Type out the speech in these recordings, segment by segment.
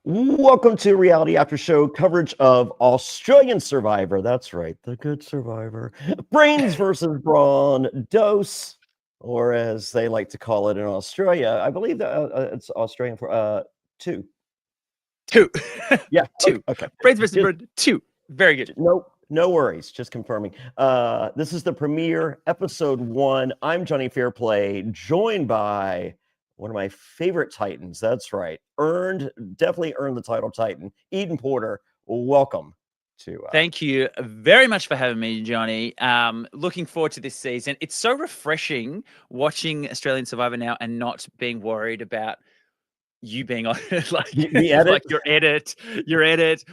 Welcome to Reality After Show coverage of Australian Survivor. That's right, the good Survivor. Brains versus Brawn, Dose, or as they like to call it in Australia. I believe that it's Australian for two. Two. Yeah, Two. okay. Brains versus Just, Bird. Two. Very good. no worries. Just confirming. This is the premiere, episode 1. I'm Jonny Fairplay, joined by one of my favorite Titans. That's right. Definitely earned the title Titan. Eden Porter, welcome to. Thank you very much for having me, Johnny. Looking forward to this season. It's so refreshing watching Australian Survivor now and not being worried about you being on like The edit. like your edit,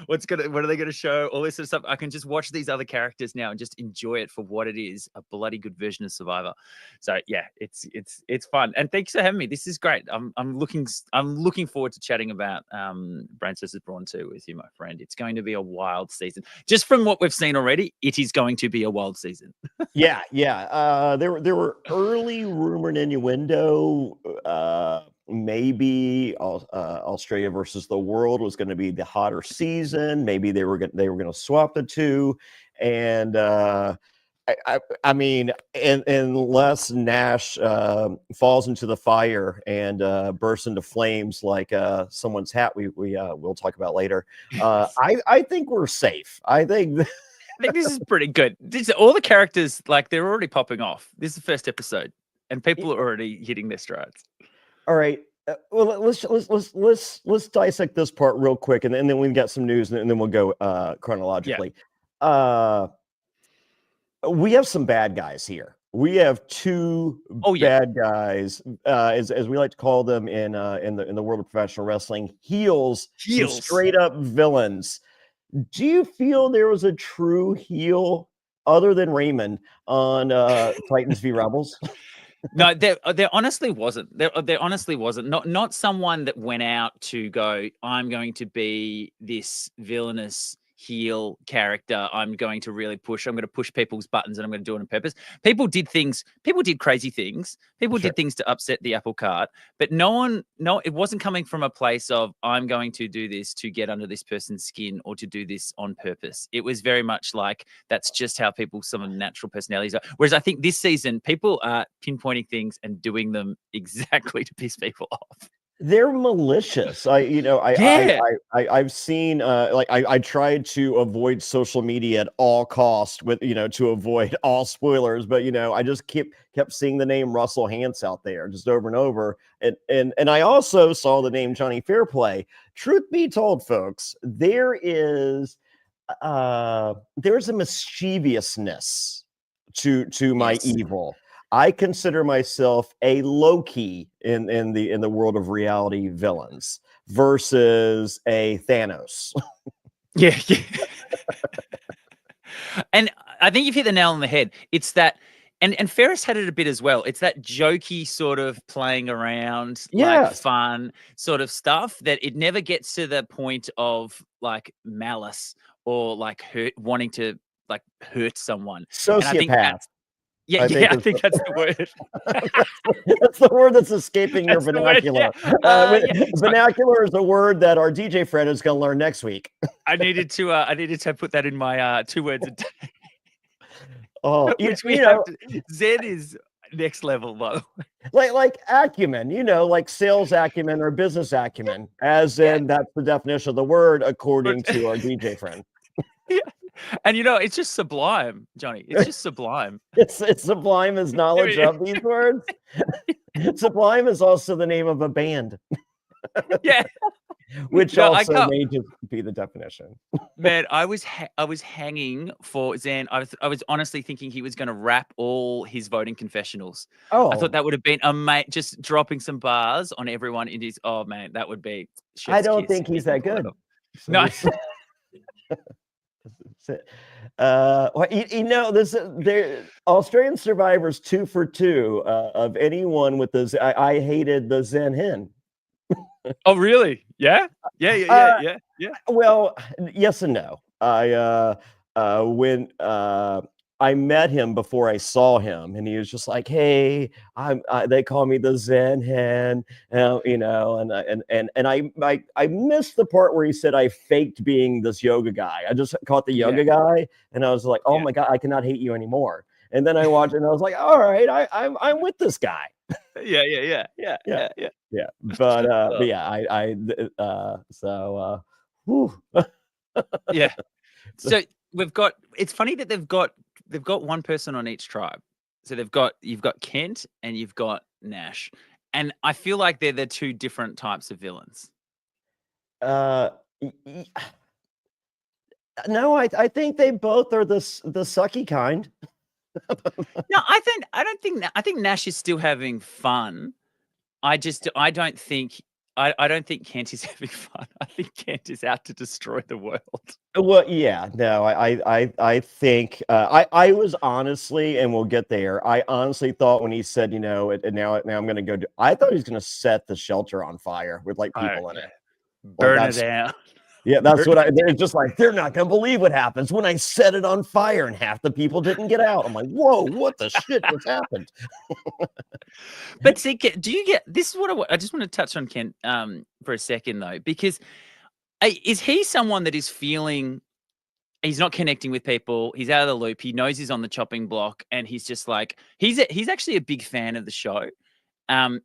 what are they gonna show, all this sort of stuff. I can just watch these other characters now and just enjoy it for what it is, a bloody good version of Survivor. So yeah, it's fun. And thanks for having me. This is great. I'm looking forward to chatting about Brains vs. Brawn 2 with you, my friend. It's going to be a wild season. Just from what we've seen already, it is going to be a wild season. Yeah. There were early rumor and innuendo. Maybe Australia versus the world was going to be the hotter season. Maybe they were going to swap the two, and I mean, unless Nash falls into the fire and bursts into flames like someone's hat, we'll talk about later. I think we're safe. I think this is pretty good. All the characters, like, they're already popping off. This is the first episode, and people are already hitting their strides. All right. Well, let's dissect this part real quick, and then we got some news, and then we'll go chronologically. Yeah. We have some bad guys here. We have two bad guys, as we like to call them in the world of professional wrestling, heels. Some straight up villains. Do you feel there was a true heel other than Raymond on Titans v Rebels? No, there honestly wasn't. There honestly wasn't. Not someone that went out to go, I'm going to be this villainous heel character. I'm going to really push. I'm going to push people's buttons and I'm going to do it on purpose. People did things. People did crazy things. People did things to upset the apple cart. But it wasn't coming from a place of, I'm going to do this to get under this person's skin or to do this on purpose. It was very much like, that's just how some of the natural personalities are. Whereas I think this season, people are pinpointing things and doing them exactly to piss people off. They're malicious. I've seen I tried to avoid social media at all costs with to avoid all spoilers, but I just kept seeing the name Russell Hantz out there just over and over, and I also saw the name Jonny Fairplay. Truth be told, folks, there's a mischievousness to my evil. I consider myself a Loki in the world of reality villains versus a Thanos. Yeah. And I think you've hit the nail on the head. It's that, and Ferris had it a bit as well. It's that jokey sort of playing around, like fun sort of stuff that it never gets to the point of like malice or like wanting to like hurt someone. Sociopath. And I think that's, I think that's the word. That's the word that's escaping your vernacular. Vernacular is a word that our DJ friend is going to learn next week. I needed to put that in my 2 words a day. Oh, Zen is next level, though. Like acumen, like sales acumen or business acumen, as in that's the definition of the word according to our DJ friend. Yeah. And it's just sublime, Johnny. It's just sublime. It's sublime as knowledge of these words. Sublime is also the name of a band. Yeah. Which also may just be the definition. Man, I was hanging for Zen. I was honestly thinking he was going to rap all his voting confessionals. Oh, I thought that would have been just dropping some bars on everyone in his. Oh man, that would be. I don't think he's that good. So no. Australian Survivor's 2 for 2 of anyone with the. I hated the Zen Hen. Oh really? Yeah. Well, yes and no. When I met him before I saw him, and he was just like, "Hey, they call me the Zen Hen," you know, and I missed the part where he said I faked being this yoga guy. I just caught the yoga guy, and I was like, "Oh my God, I cannot hate you anymore." And then I watched, and I was like, "All right, I'm with this guy." Yeah. But yeah, whew. Yeah. So it's funny that they've got one person on each tribe. So you've got Kent and you've got Nash. And I feel like they're the two different types of villains. Uh, no, I think they both are the sucky kind. No, I think Nash is still having fun. I don't think Kent is having fun. I think Kent is out to destroy the world. Well, yeah, no, I think I was honestly, and we'll get there. I honestly thought when he said, you know, and now I'm gonna go I thought he was gonna set the shelter on fire with like people in it. Burn it down. Yeah, that's what they're just like, they're not gonna believe what happens when I set it on fire and half the people didn't get out. I'm like, whoa, what the shit just happened? But see, do you get this? Is what I just want to touch on Kent for a second though, because is he someone that is feeling he's not connecting with people? He's out of the loop. He knows he's on the chopping block, and he's just like he's actually a big fan of the show.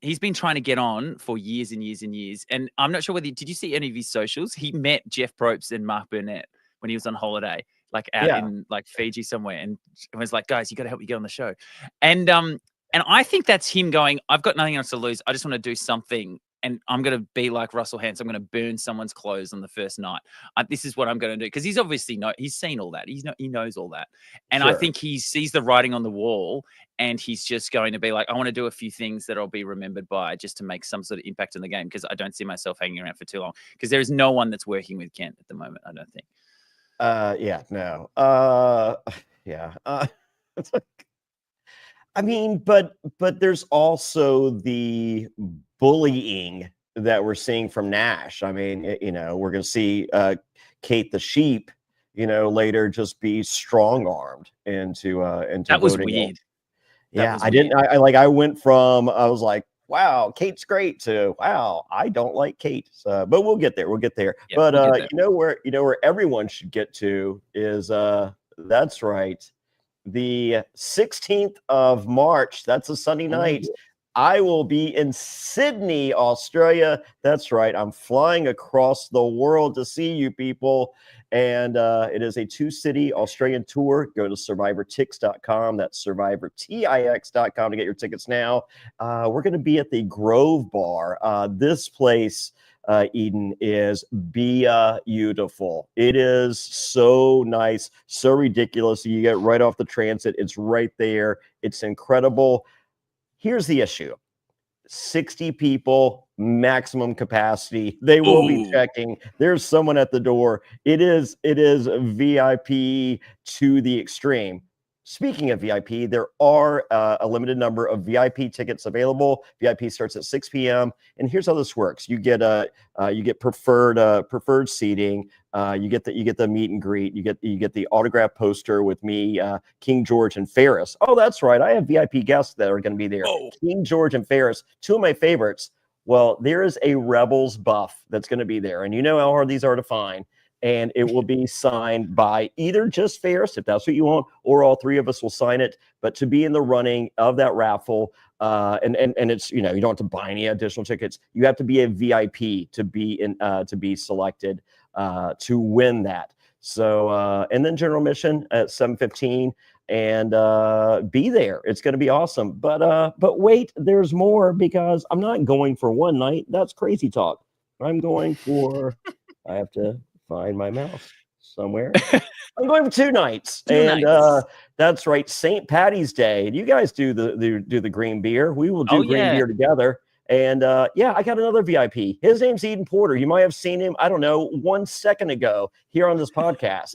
He's been trying to get on for years and years and years, and I'm not sure whether did you see any of his socials? He met Jeff Probst and Mark Burnett when he was on holiday, like out in like Fiji somewhere, and was like, "Guys, you got to help me get on the show," and I think that's him going, "I've got nothing else to lose. I just want to do something." And I'm going to be like Russell Hantz. I'm going to burn someone's clothes on the first night. This is what I'm going to do. Because he's obviously he's seen all that. He knows all that. And I think he sees the writing on the wall, and he's just going to be like, I want to do a few things that I'll be remembered by just to make some sort of impact in the game, because I don't see myself hanging around for too long. Because there is no one that's working with Kent at the moment, I don't think. Yeah, no. Yeah. It's like, I mean, but there's also the bullying that we're seeing from Nash. I mean, you know, we're going to see Kate the sheep, you know, later just be strong-armed into that was voting. Weird. Yeah, I went from I was like, wow, Kate's great to wow, I don't like Kate. So, but we'll get there. Yeah, but we'll get there. You know where everyone should get to is that's right. The 16th of March, that's a Sunday night. I will be in Sydney, Australia. That's right. I'm flying across the world to see you people. And it is a 2-city Australian tour. Go to survivortix.com. That's survivortix.com to get your tickets now. We're going to be at the Grove Bar. This place, Eden, is beautiful. It is so nice, so ridiculous. You get right off the transit. It's right there. It's incredible. Here's the issue. 60 people, maximum capacity. They will be checking. There's someone at the door. It is VIP to the extreme. Speaking of VIP, there are a limited number of VIP tickets available. VIP starts at 6 p.m. And here's how this works: you get preferred seating. You get the meet and greet. You get the autograph poster with me, King George, and Ferris. Oh, that's right. I have VIP guests that are going to be there. King George and Ferris, two of my favorites. Well, there is a Rebels buff that's going to be there, and you know how hard these are to find. And it will be signed by either just Ferris, if that's what you want, or all three of us will sign it. But to be in the running of that raffle, and it's, you know, you don't have to buy any additional tickets. You have to be a VIP to be selected to win that. So and then general admission at 7:15, and be there. It's going to be awesome. But wait, there's more, because I'm not going for one night. That's crazy talk. I'm going for. I have to find my mouse somewhere. I'm going for 2 nights. That's right, St. Patty's Day. And you guys do the green beer. We will do green beer together. And yeah, I got another VIP. His name's Eden Porter. You might have seen him, I don't know, 1 second ago here on this podcast.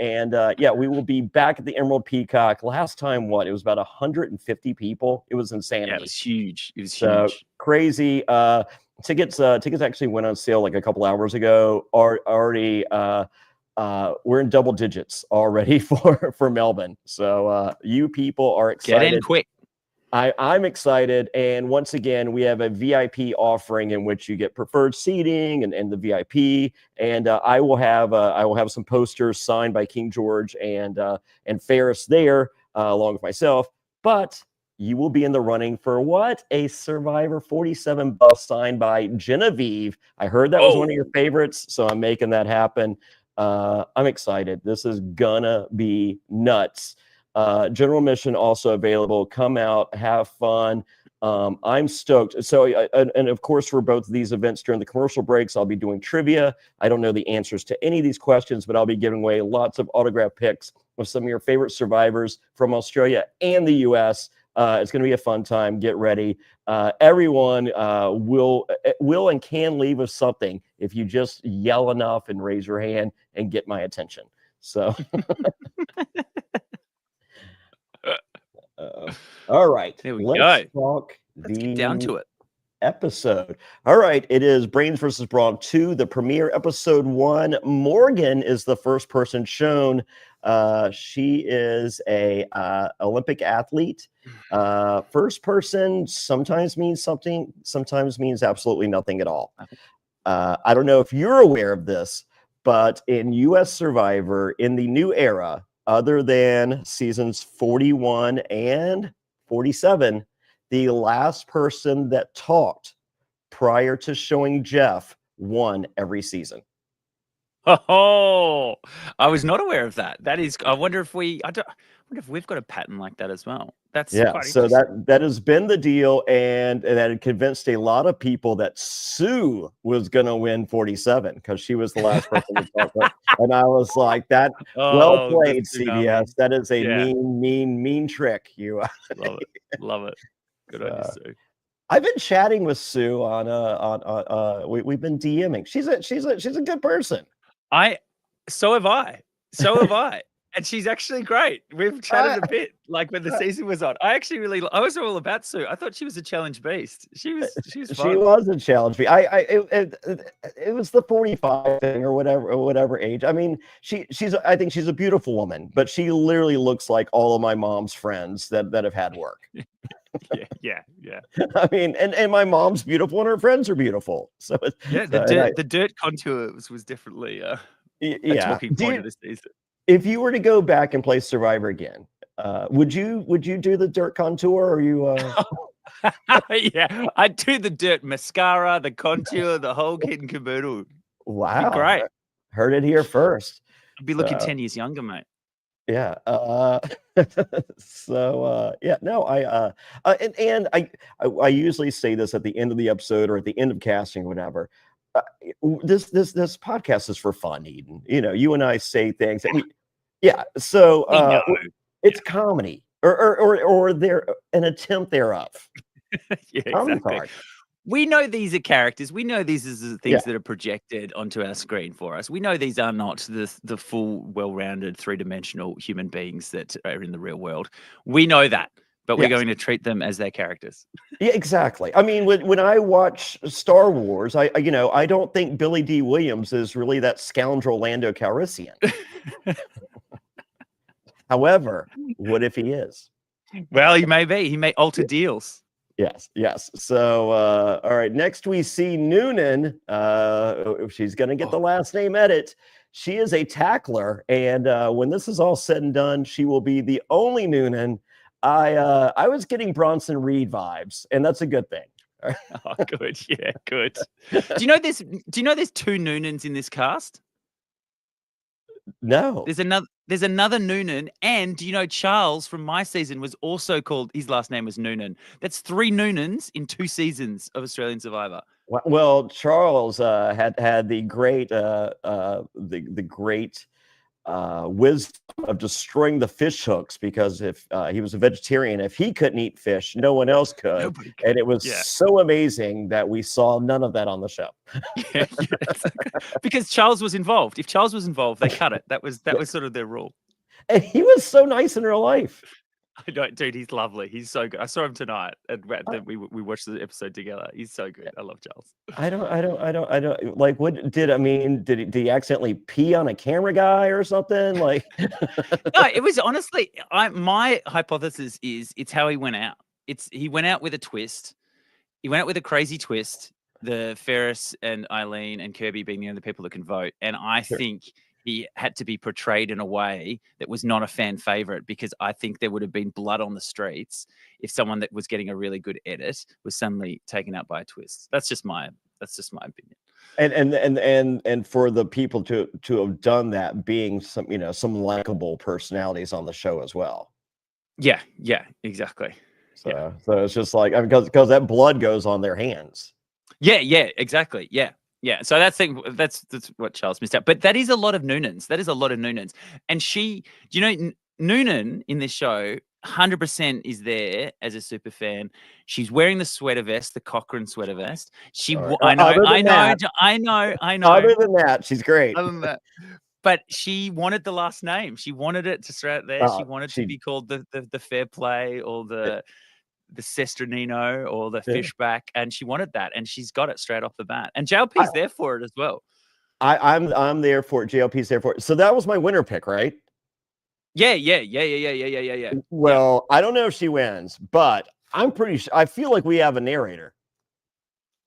Yeah, we will be back at the Emerald Peacock. Last time, it was about 150 people. It was insanity. Yeah, it was huge. It was huge. Crazy. Tickets actually went on sale like a couple hours ago. Already we're in double digits already for Melbourne. So you people are excited. Get in quick. I'm excited. And once again, we have a VIP offering in which you get preferred seating and the VIP. And I will have some posters signed by King George and Ferris there, along with myself. But you will be in the running for what? A Survivor 47 buff signed by Genevieve. I heard that was one of your favorites, so I'm making that happen. I'm excited. This is gonna be nuts. General admission also available. Come out, have fun. I'm stoked. So, and of course, for both of these events during the commercial breaks, I'll be doing trivia. I don't know the answers to any of these questions, but I'll be giving away lots of autograph picks with some of your favorite survivors from Australia and the US. It's going to be a fun time. Get ready. Everyone will and can leave with something if you just yell enough and raise your hand and get my attention. So. All right, let's talk. Let's get down to it. Episode. All right, it is Brains versus Brawn 2, the premiere, episode 1. Morgan is the first person shown. She is a Olympic athlete. First person sometimes means something, sometimes means absolutely nothing at all. I don't know if you're aware of this, but in US Survivor, in the new era, other than seasons 41 and 47, the last person that talked prior to showing Jeff won every season. Oh, I was not aware of that. That is, I wonder if we've got a pattern like that as well. That's quite so that has been the deal, and that had convinced a lot of people that Sue was going to win 47 because she was the last person to talk. And I was like, "That well played, CBS. That is a mean trick." You love it. Good on you, Sue. I've been chatting with Sue we've been DMing. She's a good person. So have I. And she's actually great. We've chatted a bit, like when the season was on. I was all about Sue. I thought she was a challenge beast. She was fun. She was a challenge beast. It was the 45 thing or whatever age. I mean, I think she's a beautiful woman, but she literally looks like all of my mom's friends that have had work. Yeah. I mean, and my mom's beautiful and her friends are beautiful. So the dirt contour was definitely a talking point of this season. If you were to go back and play Survivor again, would you do the dirt contour, or you? Yeah, I'd do the dirt mascara, the contour, the whole kit and caboodle. Wow, great. Heard it here first. I'd be looking 10 years younger, mate. Yeah. I usually say this at the end of the episode or at the end of casting or whatever. This podcast is for fun, Eden. You know, you and I say things. So it's comedy or there an attempt thereof. Yeah, exactly. We know these are characters. We know these are the things that are projected onto our screen for us. We know these are not the full, well-rounded, three-dimensional human beings that are in the real world. We know that, but we're going to treat them as their characters. Yeah, exactly. I mean, when I watch Star Wars, I don't think Billy D. Williams is really that scoundrel Lando Calrissian. However, what if he is? Well, he may be. He may alter deals. Yes. So, all right. Next, we see Noonan. She's going to get the last name edit. She is a tackler, and when this is all said and done, she will be the only Noonan. I was getting Bronson Reed vibes, and that's a good thing. Oh, good. Yeah, good. Do you know there's two Noonans in this cast? No. There's another Noonan, and do you know Charles from my season was also called, his last name was Noonan. That's 3 Noonans in 2 seasons of Australian Survivor. Well, Charles had the great wisdom of destroying the fish hooks, because if he was a vegetarian, if he couldn't eat fish, no one else could. Nobody could. And it was so amazing that we saw none of that on the show. Because Charles was involved. If Charles was involved, they cut it. That was sort of their rule. And he was so nice in real life. I don't, dude. He's lovely. He's so good. I saw him tonight, and we watched the episode together. He's so good. I love Charles. I don't like. What did I mean? Did he accidentally pee on a camera guy or something? Like, no, it was honestly. My hypothesis is it's how he went out. He went out with a twist. He went out with a crazy twist. The Ferris and Eileen and Kirby being the only people that can vote, and I think he had to be portrayed in a way that was not a fan favorite, because I think there would have been blood on the streets if someone that was getting a really good edit was suddenly taken out by a twist. That's just my opinion. And for the people to have done that, being some likable personalities on the show as well. Yeah, exactly. So it's just like, I mean, because that blood goes on their hands. Yeah, exactly. Yeah. So that's what Charles missed out. But that is a lot of Noonans. And Noonan in this show 100% is there as a super fan. She's wearing the sweater vest, the Cochrane sweater vest. I know. Other than that, she's great. Other than that. But she wanted the last name. She wanted it to stay out there. She wanted to be called the Fairplay or the Sestranino or the Fishback, and she wanted that, and she's got it straight off the bat. And JLP's there for it as well. I'm there for it. JLP's there for it. So that was my winner pick, right? Yeah. Well, I don't know if she wins, but I'm pretty sure. I feel like we have a narrator.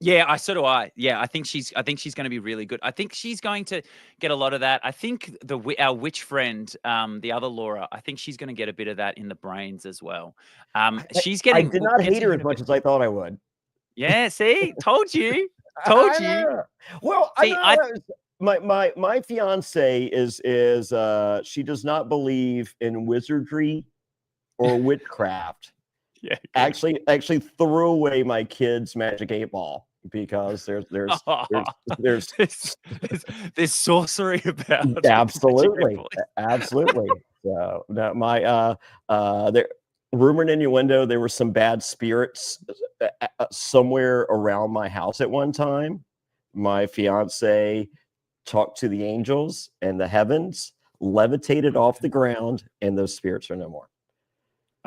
Yeah, so do I. Yeah, I think she's going to be really good. I think she's going to get a lot of that. I think our witch friend, the other Laura, I think she's going to get a bit of that in the brains as well. She's getting. I did not hate her as much as I thought I would. Yeah, see, told you. Well, see, my fiance is she does not believe in wizardry or witchcraft. Yeah, actually threw away my kid's Magic 8-ball because there's sorcery about absolutely. So now my there rumor and innuendo, there were some bad spirits somewhere around my house at one time. My fiance talked to the angels, and the heavens levitated off the ground, and those spirits are no more.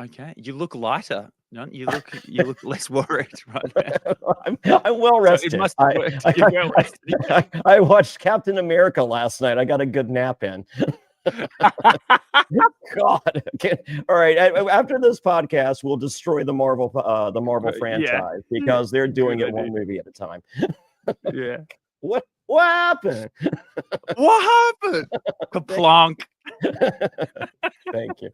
Okay, you look lighter. No, you look less worried right now. I'm well rested. So it must have worked. I watched Captain America last night. I got a good nap in. God. All right. After this podcast, we'll destroy the Marvel franchise because they're doing it one movie at a time. Yeah. What happened? What happened? Kaplonk. Thank you.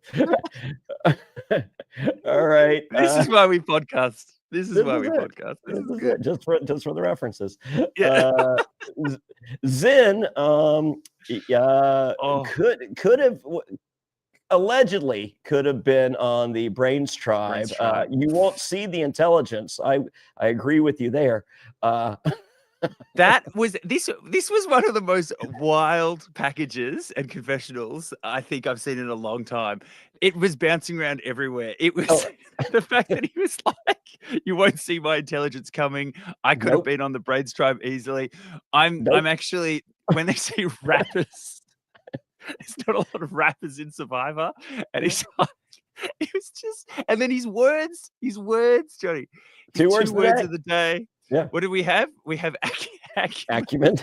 All right. This is why we podcast. This is why we podcast. This is good. Just for the references. Yeah. Zen could have allegedly could have been on the Brains tribe. You won't see the intelligence. I agree with you there. This was one of the most wild packages and confessionals I think I've seen in a long time. It was bouncing around everywhere. It was the fact that he was like, "You won't see my intelligence coming." I could have been on the Brains tribe easily. I'm actually, when they say rappers, there's not a lot of rappers in Survivor, and he's like, it was just, and then his words, Johnny. Two words of the day. Yeah. What do we have? We have acumen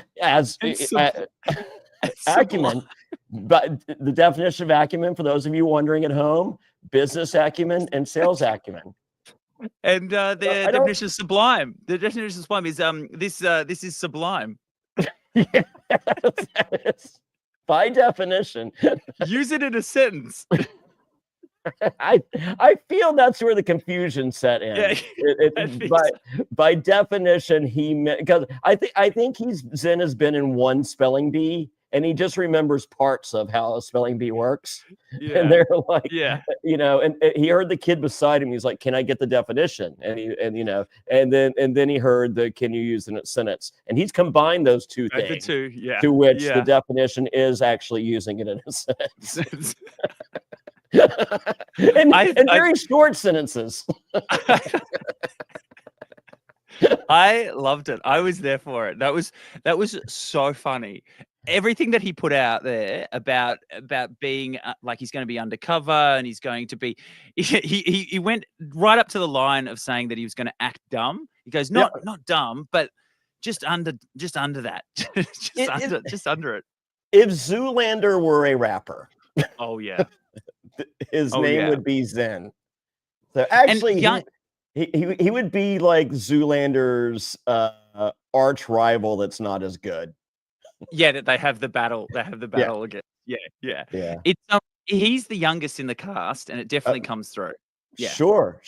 acumen. But the definition of acumen, for those of you wondering at home, business acumen and sales acumen. And the definition of sublime. The definition of sublime is this is sublime. Yes. By definition. Use it in a sentence. I feel that's where the confusion set in. Yeah, by definition, he meant, because I think Zen has been in one spelling bee, and he just remembers parts of how a spelling bee works. Yeah. And they're like, and he heard the kid beside him. He's like, "Can I get the definition?" And then he heard the "Can you use it in a sentence?" And he's combined those two things. To which the definition is actually using it in a sentence. and very short sentences. I loved it. I was there for it. That was so funny. everything that he put out there about being like he's going to be undercover and he's going to be, he went right up to the line of saying that he was going to act dumb. He goes, not dumb, but just under that, just under it. If Zoolander were a rapper, oh yeah, his name would be Zen. So actually, he would be like Zoolander's arch rival. That's not as good. Yeah, that they have the battle. They have the battle again. Yeah. It's he's the youngest in the cast, and it definitely comes through. Yeah. Sure.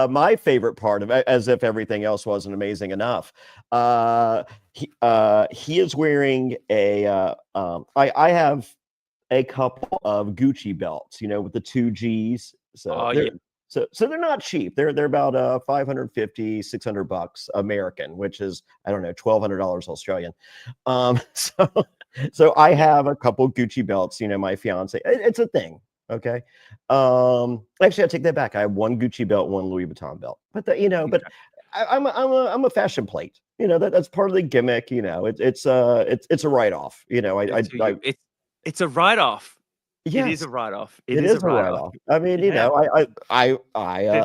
My favorite part of it, as if everything else wasn't amazing enough, he is wearing a. I have a couple of Gucci belts, with the 2 G's. So so they're not cheap. They're about $550, $600 American, which is, I don't know, $1,200 Australian. So I have a couple Gucci belts. My fiance. It's a thing. Okay. Actually, I take that back. I have 1 Gucci belt, 1 Louis Vuitton belt. But but I'm a fashion plate. That's part of the gimmick. It's a write-off. It's a write-off. Yes. It is a write-off. It is a write-off. I mean, They're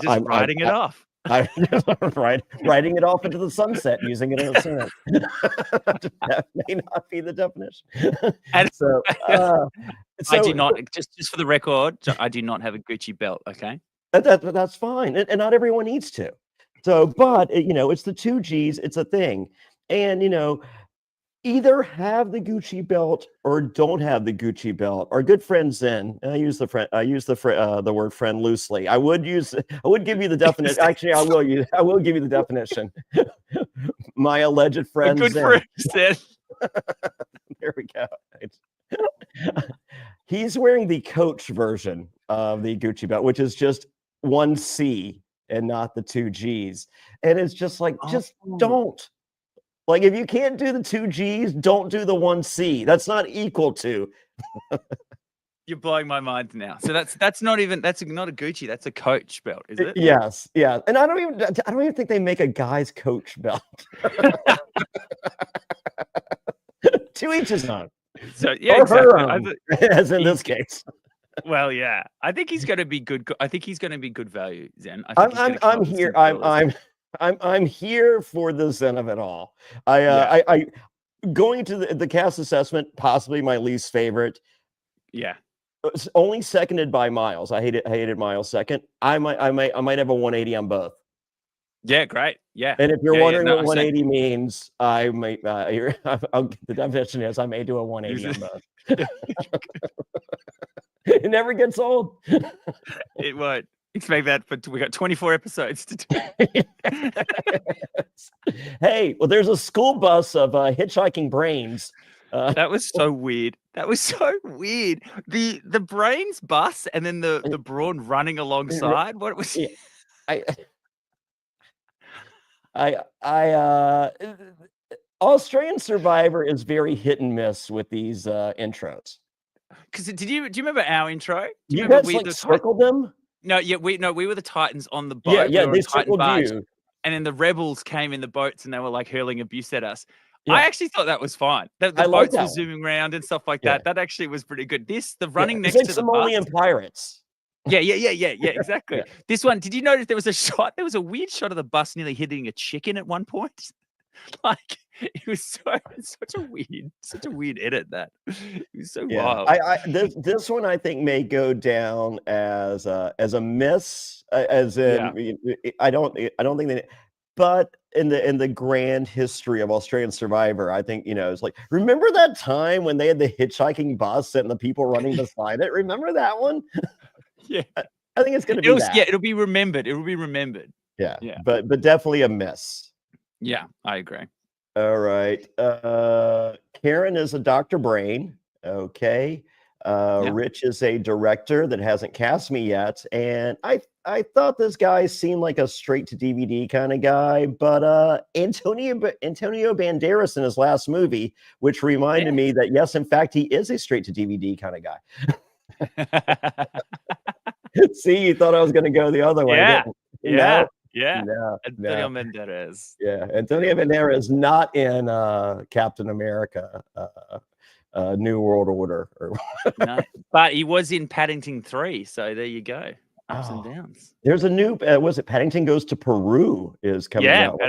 just writing it off. Writing it off into the sunset, using it as a sentence. That may not be the definition. So I do not. Just for the record, I do not have a Gucci belt. Okay, that's fine, and not everyone needs to. So, but it's the 2 G's. It's a thing, and either have the Gucci belt or don't have the Gucci belt. Our good friend Zen. I use the word friend loosely. I would give you the definition. Actually, I will give you the definition. My alleged friend good Zen. friend Zen. There we go. He's wearing the Coach version of the Gucci belt, which is just 1 C and not the 2 G's. And it's just like, just don't. Like, if you can't do the 2 G's, don't do the 1 C. That's not equal to. You're blowing my mind now. So that's not a Gucci. That's a Coach belt, is it? Yes, yeah. And I don't even think they make a guy's Coach belt. To each his own. So yeah, or exactly. Her own, as in this case. Well, yeah. I think he's going to be good. I think he's going to be good value, Zen. I'm here. I'm here for the Zen of it all. I going to the cast assessment, possibly my least favorite. Yeah. It's only seconded by Miles. I hated Miles second. I might have a 180 on both. Yeah, great. Yeah. And if you're wondering what 180 means, I might the definition is I may do a 180 on both. It never gets old. It won't. Expect that, but we got 24 episodes to do. Hey, well, there's a school bus of hitchhiking brains. That was so weird. The brains bus and then the Brawn running alongside. What was? Australian Survivor is very hit and miss with these intros. Because do you remember our intro? Do you guys circled them? No, we were the Titans on the boat. Yeah, they circled you. And then the rebels came in the boats and they were like hurling abuse at us. Yeah. I actually thought that was fine. The boats were zooming around and stuff like that. That actually was pretty good. The running next to the Somalian pirates. Yeah, exactly. Yeah. This one, did you notice there was a shot? There was a weird shot of the bus nearly hitting a chicken at one point. Like it was such a weird edit that it was so wild. This one I think may go down as a miss, as in I don't think that, but in the grand history of Australian Survivor, I think it's like, remember that time when they had the hitchhiking bus and the people running beside it? Remember that one? Yeah, I think it's gonna be that. Yeah, it'll be remembered. Yeah, but definitely a miss. Yeah, I agree. All right. Karen is a Dr. Brain. Okay. Rich is a director that hasn't cast me yet. And I thought this guy seemed like a straight to DVD kind of guy, but Antonio Banderas in his last movie, which reminded me that yes, in fact, he is a straight to DVD kind of guy. See, you thought I was going to go the other way. Yeah. Yeah, No, Antonio no. Banderas. Yeah, Antonio Banderas is not in Captain America, New World Order. No, but he was in Paddington 3, so there you go. Ups and Oh, downs. there's a new. Was it Paddington Goes to Peru is coming Yeah, out?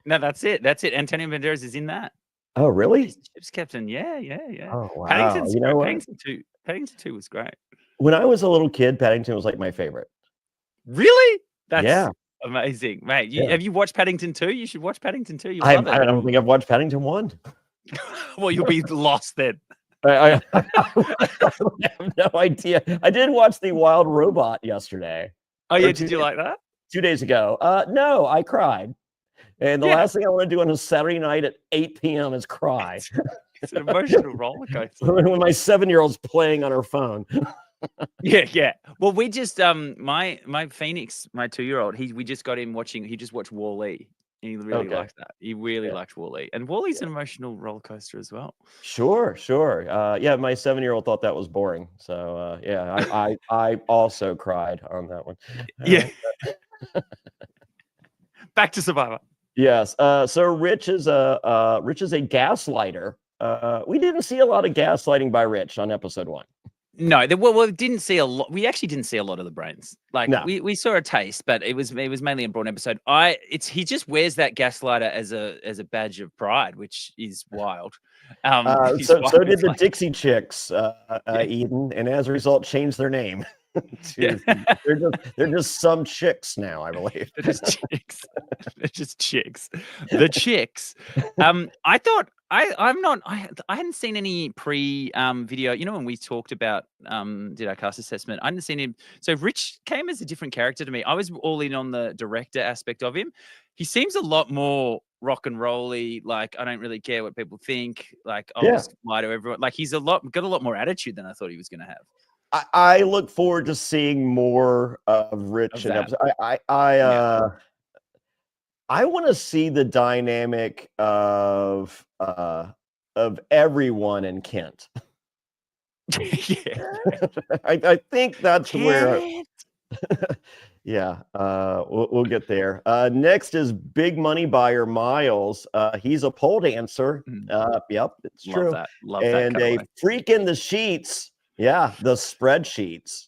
no, that's it. That's it. Antonio Banderas is in that. Oh, He's really? the ship's captain. Yeah, yeah, yeah. Oh, wow. Paddington's You know great. what? Paddington 2 was great. When I was a little kid, Paddington was like my favorite. Really? That's Yeah, amazing, mate. yeah. Have you watched Paddington 2? You should watch Paddington 2. You'll love I it. don't think I've watched Paddington 1. Well, you'll be lost then. I have no idea. I did watch The Wild Robot yesterday. Oh, Or yeah, did you like that? 2 days ago. No, I cried. And the Yeah. last thing I want to do on a Saturday night at 8 p.m. is cry. It's an emotional roller coaster. When my 7-year-old's playing on her phone. Yeah, yeah. Well, we just my Phoenix, my 2-year-old, we just got him watching. He just watched Wall-E. He really Okay. liked that. He really liked Wall-E, and Wall-E's an emotional roller coaster as well. Sure. Yeah, my 7-year-old thought that was boring. So yeah, I also cried on that one. Yeah. Back to Survivor. Yes. So Rich is a gaslighter. We didn't see a lot of gaslighting by Rich on episode 1. No, we didn't see a lot. We actually didn't see a lot of the brains. Like No. we saw a taste, but it was mainly a Brawn episode. He just wears that gaslighter as a badge of pride, which is wild. So did the Dixie Chicks, Eden, and as a result, changed their name. They're just some chicks now, I believe. They're just chicks. They're just chicks. The chicks. I thought I hadn't seen any video. You know, when we talked about did our cast assessment, I hadn't seen him. So Rich came as a different character to me. I was all in on the director aspect of him. He seems a lot more rock and rolly. Like, I don't really care what people think. Like, I'll just lie to everyone. Like, he's got a lot more attitude than I thought he was going to have. I look forward to seeing more of Rich in episode. I want to see the dynamic of everyone in Kent. I think that's where. Yeah, we'll get there. Next is big money buyer Miles. He's a pole dancer. Yep, it's true. Love that. And a freak in the sheets. Yeah, the spreadsheets.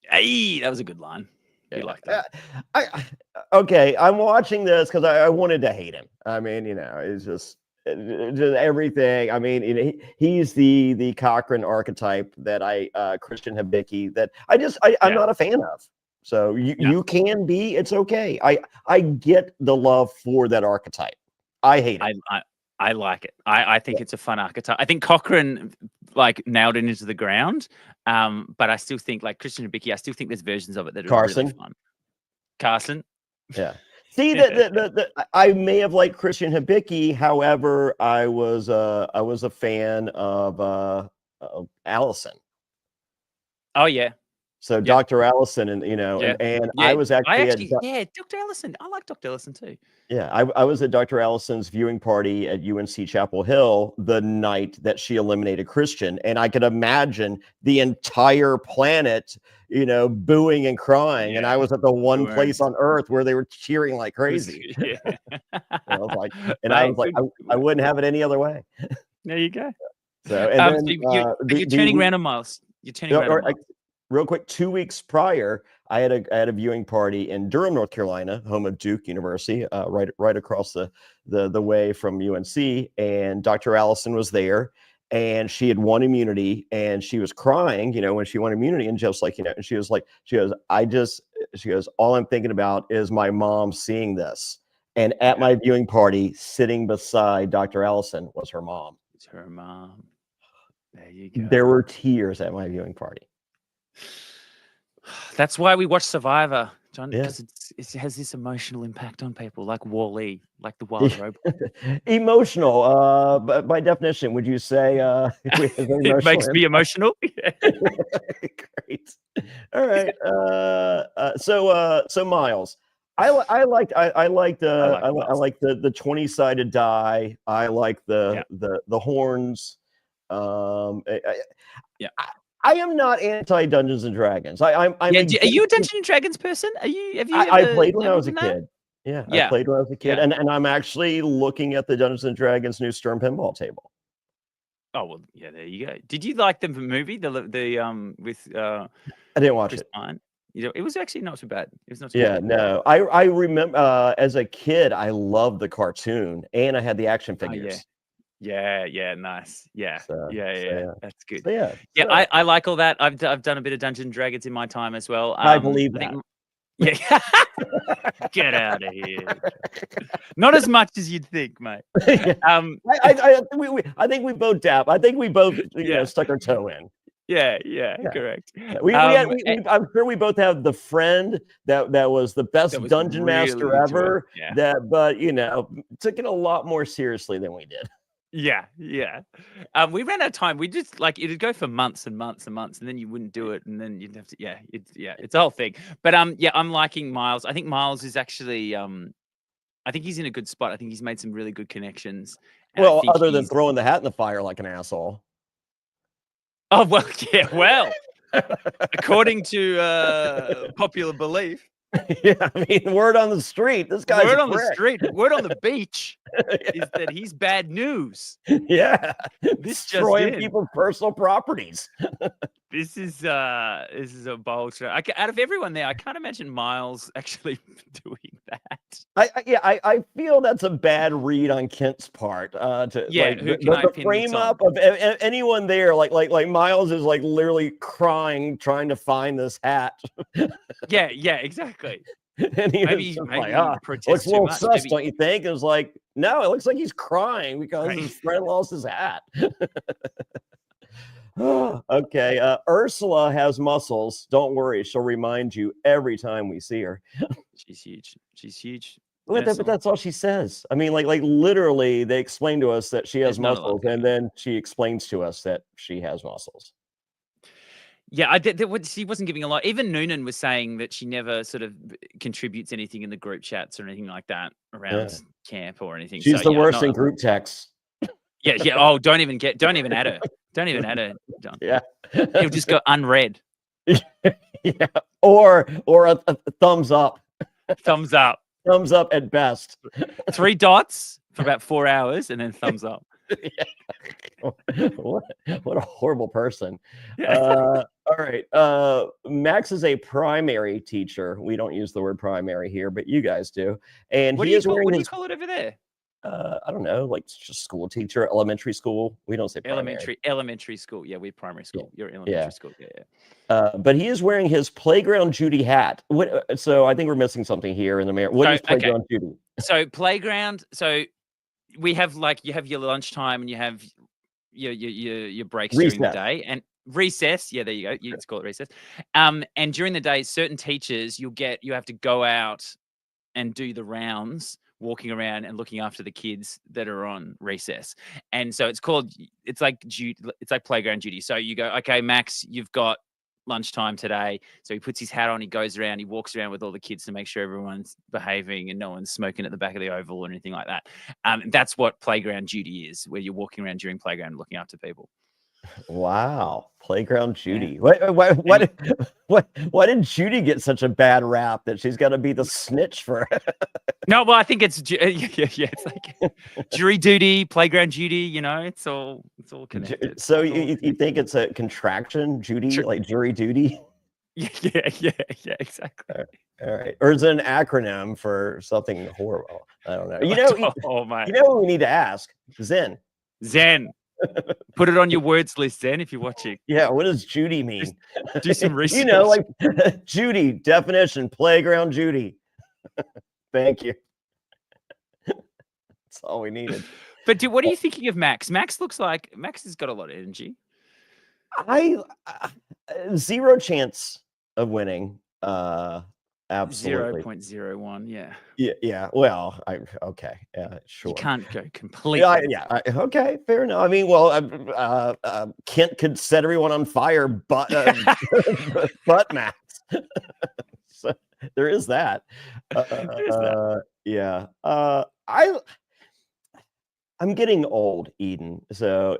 Hey, that was a good line. You like that? Okay, I'm watching this because I wanted to hate him. I mean, it's just everything. I mean, he's the Cochrane archetype that Christian Hibicki that I'm not a fan of. So you can be. It's okay. I get the love for that archetype. I hate it. I like it. I think it's a fun archetype. I think Cochrane nailed it into the ground. But I still think Christian Hibicki, I still think there's versions of it that are really fun. Carson. Yeah. See I may have liked Christian Hibicki. However, I was a fan of Allison. Oh yeah. So Dr. Allison, and I was actually Dr. Allison. I like Dr. Allison too. Yeah, I was at Dr. Allison's viewing party at UNC Chapel Hill the night that she eliminated Christian, and I could imagine the entire planet, booing and crying, and I was at the one place on Earth where they were cheering like crazy. I was like, I wouldn't have it any other way. There you go. So, and then you're turning around on Miles. You're turning around on Miles. Real quick, 2 weeks prior, I had a viewing party in Durham, North Carolina, home of Duke University, right across the way from UNC. And Dr. Allison was there, and she had won immunity, and she was crying, when she won immunity, and just and she goes, all I'm thinking about is my mom seeing this. And at my viewing party, sitting beside Dr. Allison was her mom. It's her mom. There you go. There were tears at my viewing party. That's why we watch Survivor, John, because it has this emotional impact on people, like Wall-E, like the wild robot. Emotional, but by definition, would you say it makes me emotional? Great. All right. So Miles, I like the 20-sided die. I like the horns. I am not anti Dungeons and Dragons. I'm are you a Dungeons and Dragons person? Have you I ever played when I was dabbled a in that? kid. Yeah, I Yeah. played when I was a kid, Yeah. and I'm actually looking at the Dungeons and Dragons new Stern pinball table. Oh well, yeah. There you go. Did you like the movie, the with I didn't watch Chris it. Pine? You know, it was actually not too bad. It was not too Yeah, bad. no. I remember as a kid, I loved the cartoon, and I had the action Oh yeah. figures. Yeah, nice. Yeah. So, That's good. so yeah, Yeah, so I like all that. I've done a bit of Dungeons and Dragons in my time as well. I believe I think that. yeah. Get out of here. Not as much as you'd think, mate. Yeah. I think we both dab. I think we both Yeah. stuck our toe in. Yeah, Yeah. correct. Yeah, I'm sure we both have the friend that was the best That was dungeon really master into it. ever. Yeah. But took it a lot more seriously than we did. Yeah. We ran out of time. We just like it'd go for months and months and months, and then you wouldn't do it, and then you'd have to. It's a whole thing. But I'm liking Miles. I think Miles is actually I think he's in a good spot. I think he's made some really good connections. And I Well, think other than throwing the hat in the fire like an asshole. Oh well, yeah. Well, according to popular belief. Yeah, I mean, word on the street. This guy's word a on the prick. street, word on the beach is that he's bad news. Yeah, This destroying just in. people's personal properties. This is a bold show. Out of everyone there, I can't imagine Miles actually doing that. I feel that's a bad read on Kent's part. The frame up of anyone there, like Miles is like literally crying, trying to find this hat. Yeah, exactly. And maybe looks a little sus, don't you think? It was like, no, it looks like he's crying because his friend lost his hat. Okay, Ursula has muscles. Don't worry, she'll remind you every time we see her. She's huge. But that's all she says. I mean, like literally, they explain to us that she has muscles, and then she explains to us that she has muscles. Yeah, she wasn't giving a lot. Even Noonan was saying that she never sort of contributes anything in the group chats or anything like that around camp or anything. She's the worst in group texts. Yeah. Oh, don't even add her. Don't even add her, John. Yeah. He'll just go unread. Yeah. Or a thumbs up. Thumbs up. Thumbs up at best. 3 dots for about 4 hours and then thumbs up. What a horrible person. All right. Max is a primary teacher. We don't use the word primary here, but you guys do. And what do you call it over there? I don't know, like just school teacher, elementary school. We don't say primary. Elementary school. Yeah, we're primary school. You're elementary school. But he is wearing his Playground Judy hat. So I think we're missing something here in the mirror. What is Playground Judy? So playground. So we have you have your lunchtime and you have your breaks during the day and recess. Yeah, there you go. You just call it recess. And during the day, certain teachers you have to go out and do the rounds, walking around and looking after the kids that are on recess. And so it's like playground duty. So you go, okay, Max, you've got lunchtime today. So he puts his hat on, he goes around, he walks around with all the kids to make sure everyone's behaving and no one's smoking at the back of the oval or anything like that. That's what playground duty is, where you're walking around during playground looking after people. Wow, Playground Judy. Yeah. Why did Judy get such a bad rap that she's got to be the snitch for? No, well, I think it's it's like jury duty, playground duty. It's all connected. So you think it's a contraction, Judy, like jury duty? Yeah, exactly. All right, or is it an acronym for something horrible? I don't know. You know what we need to ask? Zen. Put it on your words list, Zen, if you're watching. Yeah, what does Judy mean? Just do some research. Like Judy, definition, Playground Judy. Thank you. That's all we needed. But what are you thinking of Max? Max has got a lot of energy. Zero chance of winning. Absolutely. 0.01. Yeah. Well, okay. Yeah, sure. You can't go completely. Yeah. Okay, fair enough. I mean, well, Kent could set everyone on fire, but Max. So there is that. Yeah. I'm getting old, Eden. So,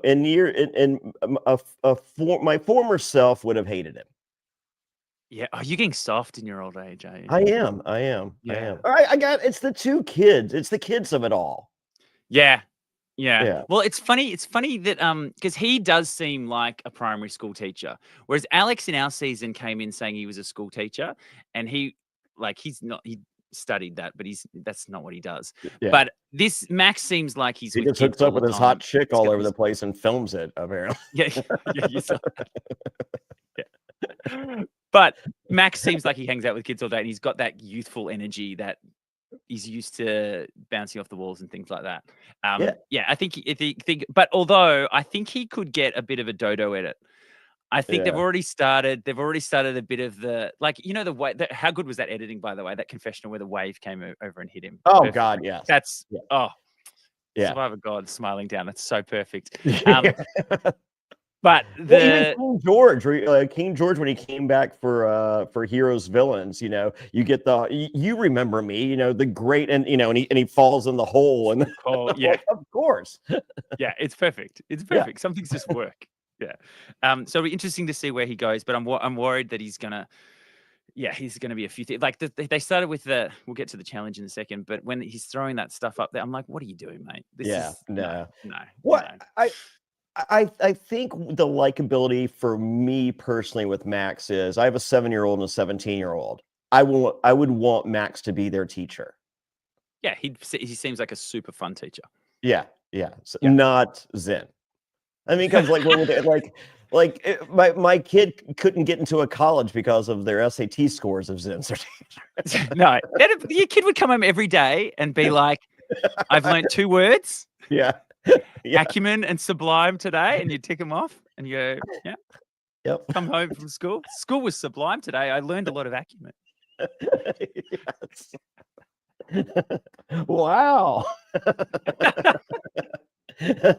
my former self would have hated him. Yeah. Oh, you're getting soft in your old age, are you? I am. I am. Yeah. I got. It's the two kids. It's the kids of it all. Yeah. Yeah. Yeah. Well, it's funny. It's funny that because he does seem like a primary school teacher, whereas Alex in our season came in saying he was a school teacher, and he's not. He studied that, but that's not what he does. Yeah. But this Max seems like he's He with just kids hooks all up the with his time. hot chick all over the place and films it. Apparently. Yeah. Yeah. You saw that. Yeah. But Max seems like he hangs out with kids all day, and he's got that youthful energy that he's used to bouncing off the walls and things like that. Yeah, I think but although I think he could get a bit of a dodo edit. I think they've already started a bit of the, like, the way how good was that editing, by the way, that confessional where the wave came over and hit him. Oh Perfect. God, yes. That's Survivor God smiling down. That's so perfect. But even King George, when he came back for Heroes Villains, you get you remember me, the great, and he falls in the hole, and yeah, of course, yeah, it's perfect. It's perfect. Some things just work. Yeah. So it'll be interesting to see where he goes, but I'm worried that he's gonna be a few things. Like they started with we'll get to the challenge in a second, but when he's throwing that stuff up there, I'm like, what are you doing, mate? No. What no. I think the likability for me personally with Max is I have a 7-year-old and a 17-year-old. I would want Max to be their teacher. Yeah, he seems like a super fun teacher. Yeah. So, not Zen. I mean, because my kid couldn't get into a college because of their SAT scores of Zen. No, your kid would come home every day and be like, "I've learned 2 words." Yeah. Acumen and sublime today, and you tick them off, and you go, "Yeah, yep." Come home from school. School was sublime today. I learned a lot of acumen. Wow.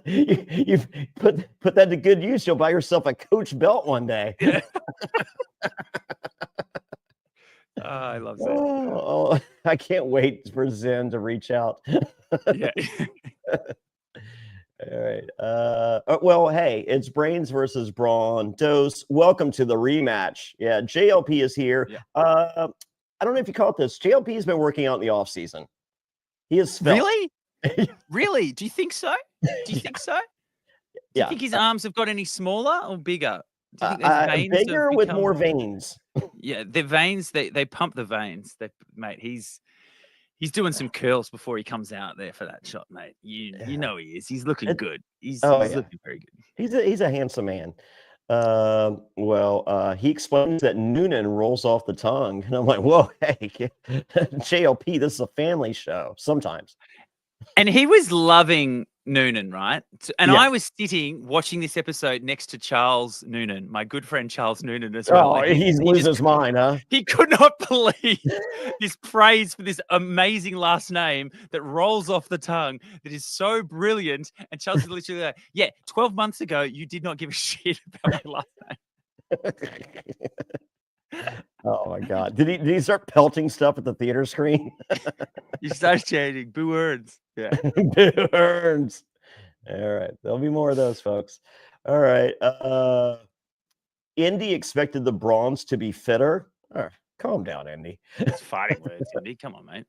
You've put that to good use. You'll buy yourself a Coach belt one day. Yeah. I love Zen. Oh, I can't wait for Zen to reach out. Yeah. All right. Well, hey, it's Brains versus Brawn. Dose, welcome to the rematch. Yeah, JLP is here. Yeah. I don't know if you call it this. JLP has been working out in the off season. He is really. Really? Do you think so? Do you think so? Do you think his arms have got any smaller or bigger? Do you think veins bigger with more veins? Yeah, the veins. They pump the veins. Mate, he's doing some curls before he comes out there for that shot, mate. You know he is. He's looking good. He's looking very good. He's a handsome man. He explains that Noonan rolls off the tongue, and I'm like, whoa, hey, JLP, this is a family show sometimes. And he was loving Noonan, right? And I was sitting watching this episode next to Charles Noonan, my good friend Charles Noonan as well. Oh, he's losing his mind, huh? He could not believe this praise for this amazing last name that rolls off the tongue, that is so brilliant. And Charles is literally like, 12 months ago, you did not give a shit about my last name. Oh my God! Did he start pelting stuff at the theater screen? You start chanting Boo Earns. Yeah, Boo Earns. All right, there'll be more of those, folks. All right. Indy expected the Brawns to be fitter. Right, calm down, Indy. It's fighting words, Indy. Come on, mate.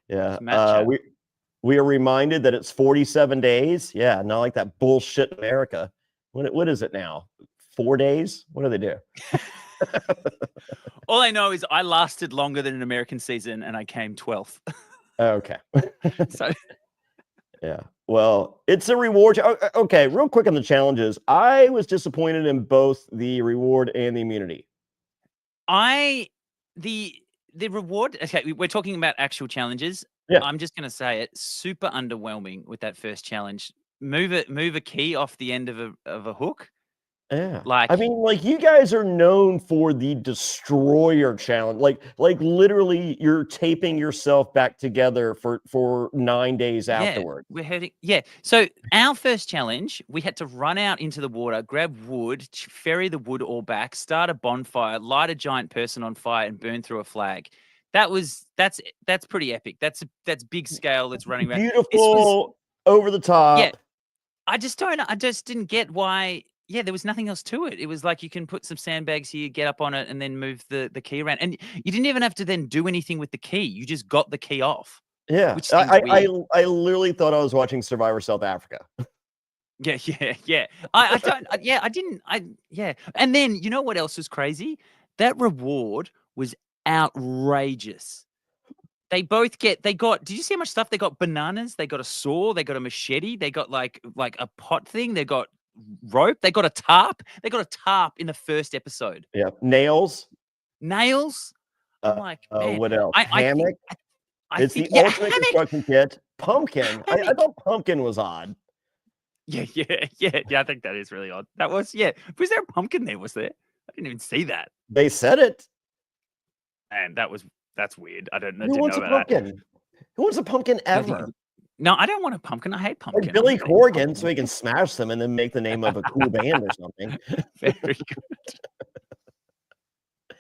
Yeah. We are reminded that it's 47 days. Yeah, not like that bullshit America. What is it now? 4 days? What do they do? All I know is I lasted longer than an American season, and I came 12th. Okay. So, yeah. Well, it's a reward. Okay, real quick on the challenges. I was disappointed in both the reward and the immunity. The reward. Okay, we're talking about actual challenges. Yeah. I'm just going to say it. Super underwhelming with that first challenge. Move a key off the end of a hook. Yeah. Like, I mean, like, you guys are known for the destroyer challenge. Like literally you're taping yourself back together for 9 days afterward. We're heading. Yeah. So our first challenge, we had to run out into the water, grab wood, ferry the wood all back, start a bonfire, light a giant person on fire, and burn through a flag. That's pretty epic. That's big scale. That's running around. Beautiful. over the top. I just didn't get why. Yeah, there was nothing else to it. It was like you can put some sandbags here, get up on it, and then move the key around. And you didn't even have to then do anything with the key. You just got the key off. Yeah, which seems weird. I literally thought I was watching Survivor South Africa. Yeah. I didn't. And then you know what else was crazy? That reward was outrageous. They got, did you see how much stuff they got? Bananas, they got a saw, they got a machete, they got like a pot thing, they got rope, they got a tarp. They got a tarp in the first episode. Yeah, nails. I'm like, man, what else? I Hammock. It's the ultimate construction kit. Pumpkin. I thought pumpkin was odd. Yeah. I think that is really odd. That was, Was there a pumpkin there? Was there? I didn't even see that. They said it. And that's weird. I didn't know about pumpkin? that. Who wants a pumpkin ever? No, I don't want a pumpkin. I hate pumpkin. Like Billy Corgan, so he can smash them and then make the name of a cool band or something. Very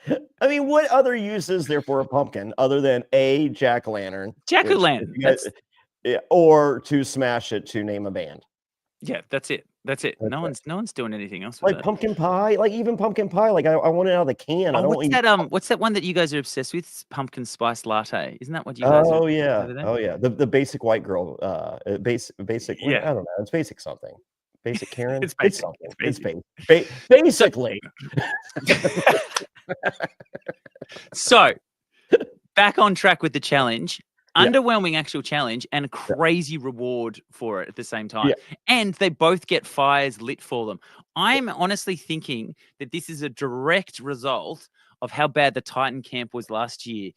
good. I mean, what other use is there for a pumpkin other than a jack-o'-lantern? Jack-o'-lantern. Or to smash it to name a band. Yeah, that's it. No one's doing anything else. Like pumpkin pie, like even pumpkin pie. Like I want it out of the can. Oh, what's that one that you guys are obsessed with? Pumpkin spice latte. Isn't that what you guys? Oh yeah. The basic white girl. Basic. Yeah. I don't know. It's basic something. Basic Karen. It's basic. It's basically. So, back on track with the challenge. Underwhelming actual challenge and crazy reward for it at the same time. And they both get fires lit for them. I'm honestly thinking that this is a direct result of how bad the Titan camp was last year.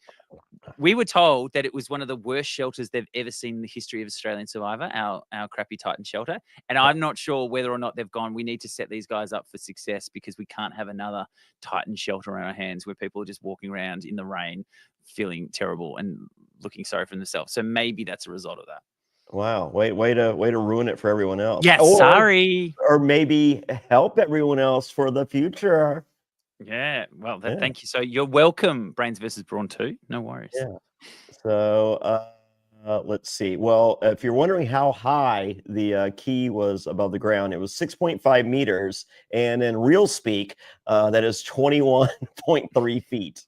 We were told that it was one of the worst shelters they've ever seen in the history of Australian Survivor, our crappy Titan shelter. And I'm not sure whether or not they've gone, we need to set these guys up for success because we can't have another Titan shelter on our hands where people are just walking around in the rain feeling terrible and looking sorry for themselves. So maybe that's a result of that. Wow. Way to ruin it for everyone else. Yeah, sorry. Or maybe help everyone else for the future. Yeah. Well, thank you. So you're welcome, Brains versus Brawn 2. No worries. Yeah. So let's see. Well, if you're wondering how high the key was above the ground, it was 6.5 meters. And in real speak, that is 21.3 feet.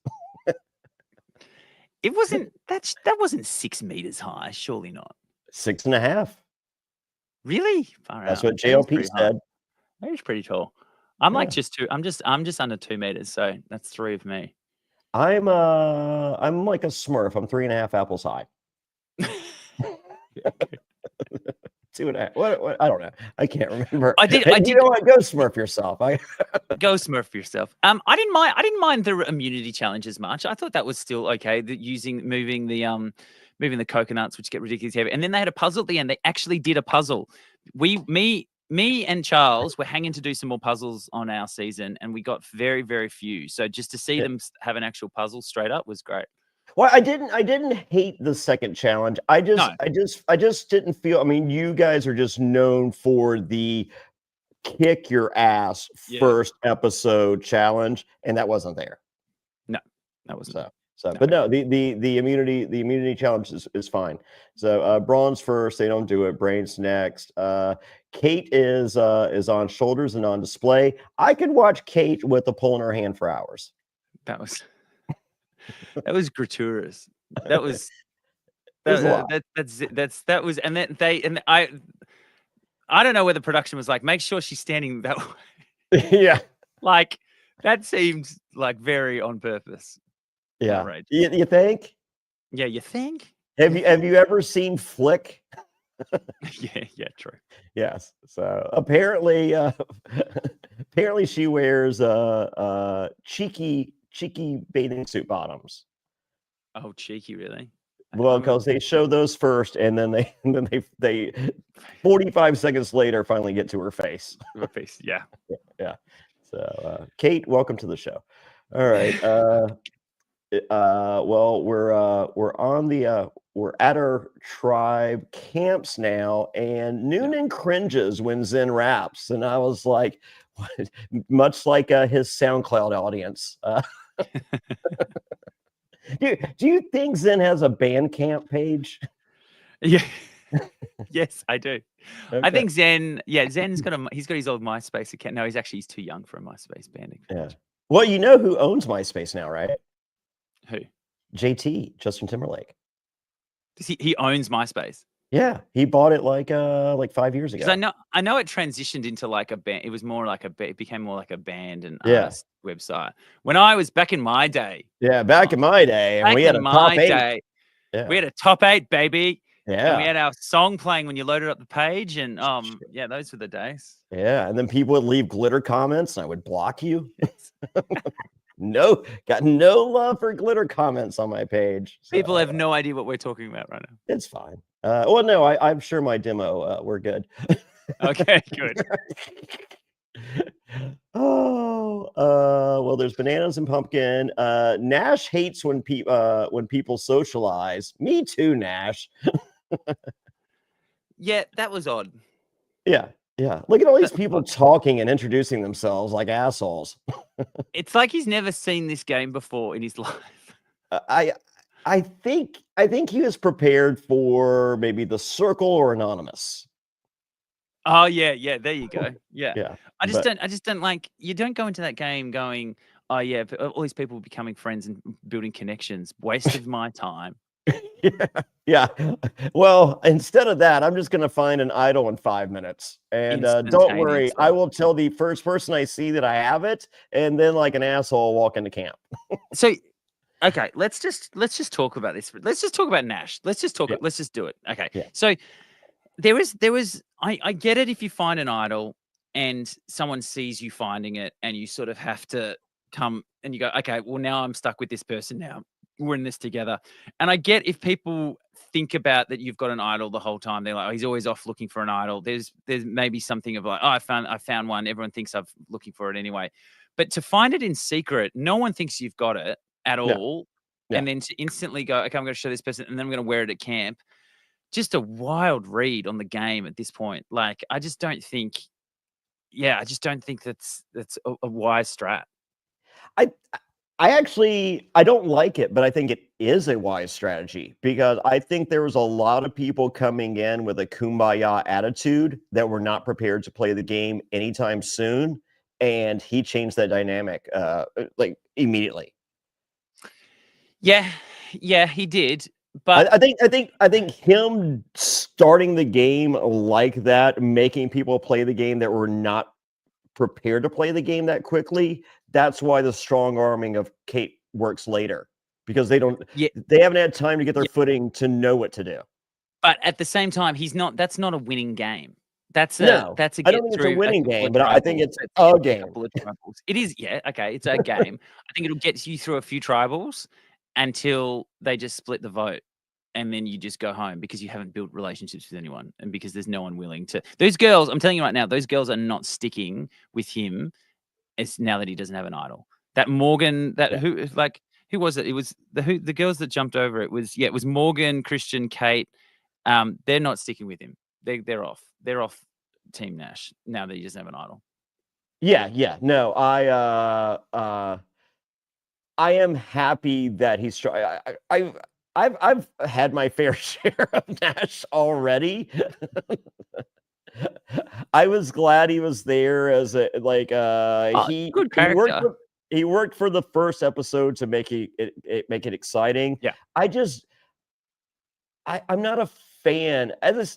It wasn't that wasn't 6 meters high, surely not. 6.5. Really? That's what JLP said. That is pretty tall. I'm like I'm just under 2 meters, so that's 3 of me. I'm like a Smurf. I'm 3.5 apples high. 2.5. What? I don't know. I can't remember. I did. You know what? Go Smurf yourself. Go Smurf yourself. I didn't mind the immunity challenge as much. I thought that was still okay. Moving the coconuts, which get ridiculously heavy, and then they had a puzzle at the end. They actually did a puzzle. Me and Charles were hanging to do some more puzzles on our season, and we got very, very few. So just to see them have an actual puzzle straight up was great. Well, I didn't hate the second challenge. I just didn't feel. I mean, you guys are just known for the kick your ass first episode challenge, and that wasn't there. No, that wasn't. But no, the immunity challenge is fine. So Brawn's first, they don't do it. Brains next. Kate is on shoulders and on display. I could watch Kate with a pole in her hand for hours. That was gratuitous. That was I don't know where the production was like, make sure she's standing that way. Yeah. Like that seems like very on purpose. Yeah. Right. You think? Yeah, you think? Have you ever seen Flick? Yeah, true. Yes. So apparently she wears cheeky bathing suit bottoms. Oh, cheeky, really? Well, because they show those first, and then they 45 seconds later finally get to her face. Her face, yeah. So Kate, welcome to the show. All right. Well, we're at our tribe camps now, and Noonan cringes when Zen raps, and I was like, what? Much like his SoundCloud audience. Do you think Zen has a Bandcamp page? Yeah. Yes, I do. Okay. I think Zen. Yeah, Zen's he's got his old MySpace account. No, he's too young for a MySpace band. Yeah. Well, you know who owns MySpace now, right? Who? JT, Justin Timberlake. Does he owns MySpace? Yeah, he bought it like 5 years ago. Because I know it transitioned into like a band. It was more like it became more like a band and Yeah. artist website. When I was back in my day. Yeah, back in my day, and Back we had in a top my 8. day, Yeah. we had a top 8, baby. And we Yeah. had our song playing when you loaded up the page, and yeah, those were the days. Yeah, and then people would leave glitter comments, and I would block you. No, got no love for glitter comments on my page. So, People have no idea what we're talking about right now. it's fine. Well, no, I'm sure my demo, we're good. Okay, good. Oh, well, there's bananas and pumpkin. Nash hates when people socialize. Me too, Nash. Yeah, that was odd. Yeah. Yeah. Look at all these people talking and introducing themselves like assholes. It's like he's never seen this game before in his life. I think he was prepared for maybe the circle or anonymous. Oh yeah, there you go. Yeah. Yeah. I just don't like, you don't go into that game going, oh yeah, all these people becoming friends and building connections. Waste of my time. Yeah. Well, instead of that, I'm just going to find an idol in 5 minutes. And don't worry, I will tell the first person I see that I have it, and then like an asshole walk into camp. So, okay, let's just talk about this. Let's just talk about Nash. Let's just talk. Yeah. Let's just do it. Okay. Yeah. So there was. I get it if you find an idol and someone sees you finding it, and you sort of have to come and you go, okay, well now I'm stuck with this person now. We're in this together. And I get if people think about that you've got an idol the whole time. They're like, oh, he's always off looking for an idol. There's maybe something of like, oh, I found one. Everyone thinks I'm looking for it anyway. But to find it in secret, no one thinks you've got it at all. Yeah. And then to instantly go, okay, I'm going to show this person, and then I'm going to wear it at camp. Just a wild read on the game at this point. Like, I just don't think that's a wise strat. I don't like it, but I think it is a wise strategy, because I think there was a lot of people coming in with a kumbaya attitude that were not prepared to play the game anytime soon, and he changed that dynamic like immediately. Yeah, he did. But I think him starting the game like that, making people play the game that were not prepared to play the game that quickly, that's why the strong arming of Kate works later, because they haven't had time to get their footing to know what to do. But at the same time, that's not a winning game. That's a I don't think it's a winning game, but I think it's a game. It is, yeah, okay, it's a game. I think it'll get you through a few tribals until they just split the vote, and then you just go home because you haven't built relationships with anyone, and because there's no one willing to. Those girls, I'm telling you right now, those girls are not sticking with him as now that he doesn't have an idol. That Morgan, who was it? It was the girls that jumped over. It was Morgan, Christian, Kate. They're not sticking with him. They're off. They're off Team Nash now that he doesn't have an idol. Yeah. No, I am happy that he's trying. I've had my fair share of Nash already. I was glad he was there as a good character. He worked for the first episode to make it exciting. Yeah. I'm not a fan,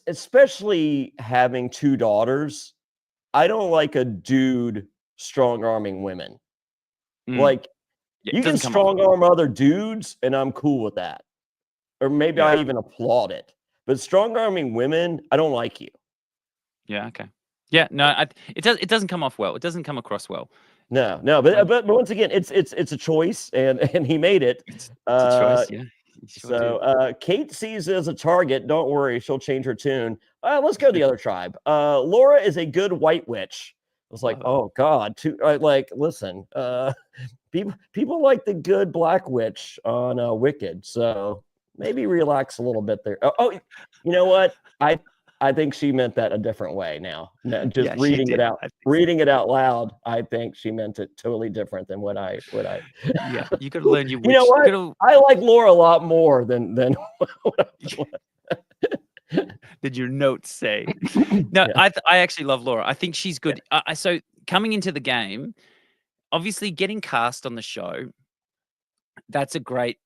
especially having 2 daughters. I don't like a dude strong arming women. Like, you can strong arm other dudes, and I'm cool with that. Or maybe I even applaud it. But strong arming women, I don't like you. Yeah. Okay. Yeah. No. It doesn't come off well. It doesn't come across well. No. But once again, it's a choice, and he made it. It's a choice. Yeah. So Kate sees it as a target. Don't worry, she'll change her tune. Let's go to the other tribe. Laura is a good white witch. I was like, oh God, listen, people like the good black witch on Wicked, so maybe relax a little bit there. Oh, you know what? I think she meant that a different way now. Just reading it out loud, I think she meant it totally different than what I. Yeah, you got to learn your witch. You know what? I like Laura a lot more than. Did your notes say? No, Yeah. I actually love Laura. I think she's good. So coming into the game, obviously getting cast on the show, that's a great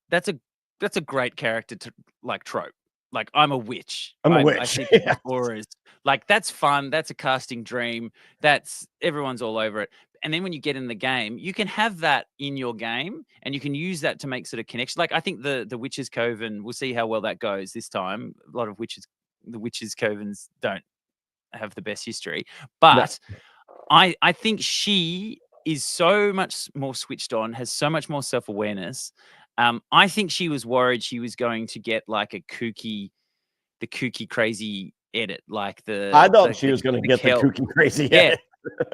character to like trope. Like I'm a witch. I'm a I witch. see people's auras. Like that's fun. That's a casting dream. That's everyone's all over it. And then when you get in the game, you can have that in your game, and you can use that to make sort of connections. Like I think the Witches Coven, we'll see how well that goes this time. A lot of the Witches Covens don't have the best history, No. but I think she is so much more switched on, has so much more self-awareness. I think she was worried she was going to get like the kooky crazy edit, like I thought she was going to get the kooky crazy yeah,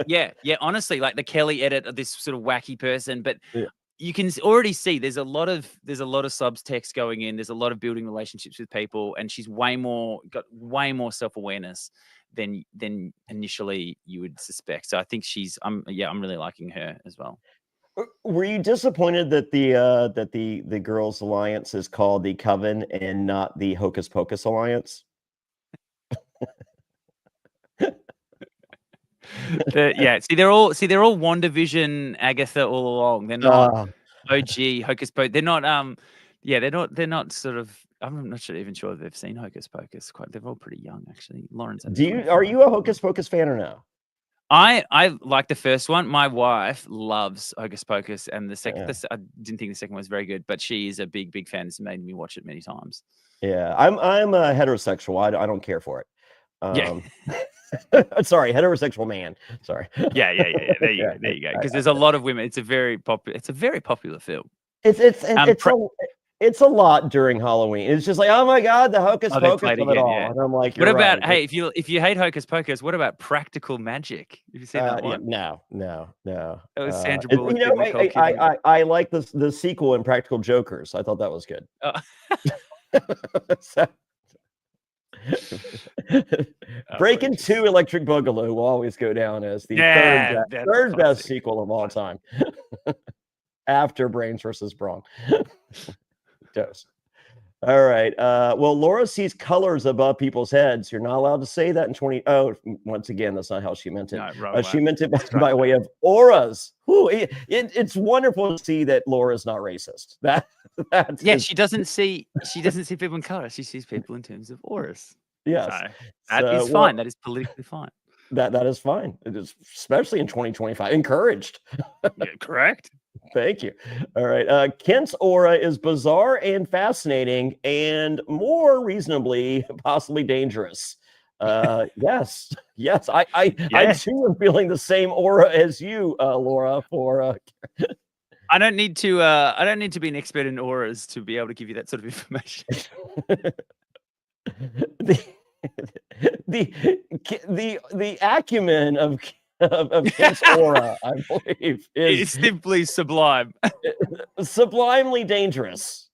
edit. yeah. Honestly, like the Kelly edit of this sort of wacky person, but Yeah. you can already see there's a lot of subtext going in. There's a lot of building relationships with people, and she's got way more self-awareness than initially you would suspect. So I think I'm really liking her as well. Were you disappointed that the Girls Alliance is called the Coven and not the Hocus Pocus Alliance? They're all WandaVision, Agatha all along. They're not OG Hocus Pocus. They're not they're not sort of, I'm not even sure they've seen Hocus Pocus. They're all pretty young actually. Lauren's are you a Hocus Pocus fan or no? I like the first one. My wife loves Hocus Pocus, and the second I didn't think the second one was very good, but she is a big fan. It's made me watch it many times. Yeah, I'm a heterosexual. I don't care for it. Sorry, heterosexual man. Sorry. Yeah. There you go. Because there's a lot of women. It's a very popular film. It's a lot during Halloween. It's just like, oh my god, the Hocus Pocus of it all. Yeah. And I'm like, what about hey, if you hate Hocus Pocus, what about Practical Magic? Have you seen that one? No. That was Sandra Bullock. I like the sequel in Practical Jokers. I thought that was good. Breaking 2 Electric Boogaloo will always go down as the third best sequel of all time. After Brains versus Brawn. Dose. All right. Well, Laura sees colors above people's heads. You're not allowed to say that in 20. Oh, once again, that's not how she meant it. No, she meant it by way of auras. Ooh, it's wonderful to see that Laura's not racist. She doesn't see people in color. She sees people in terms of auras. Yes, that is fine. That is politically fine. That is fine. It is, especially in 2025. Encouraged. Correct. Thank you. All right. Kent's aura is bizarre and fascinating, and more reasonably, possibly dangerous. Yes. I too am feeling the same aura as you, Laura. I don't need to be an expert in auras to be able to give you that sort of information. the acumen of Kent's aura, I believe, is simply sublime. Sublimely dangerous.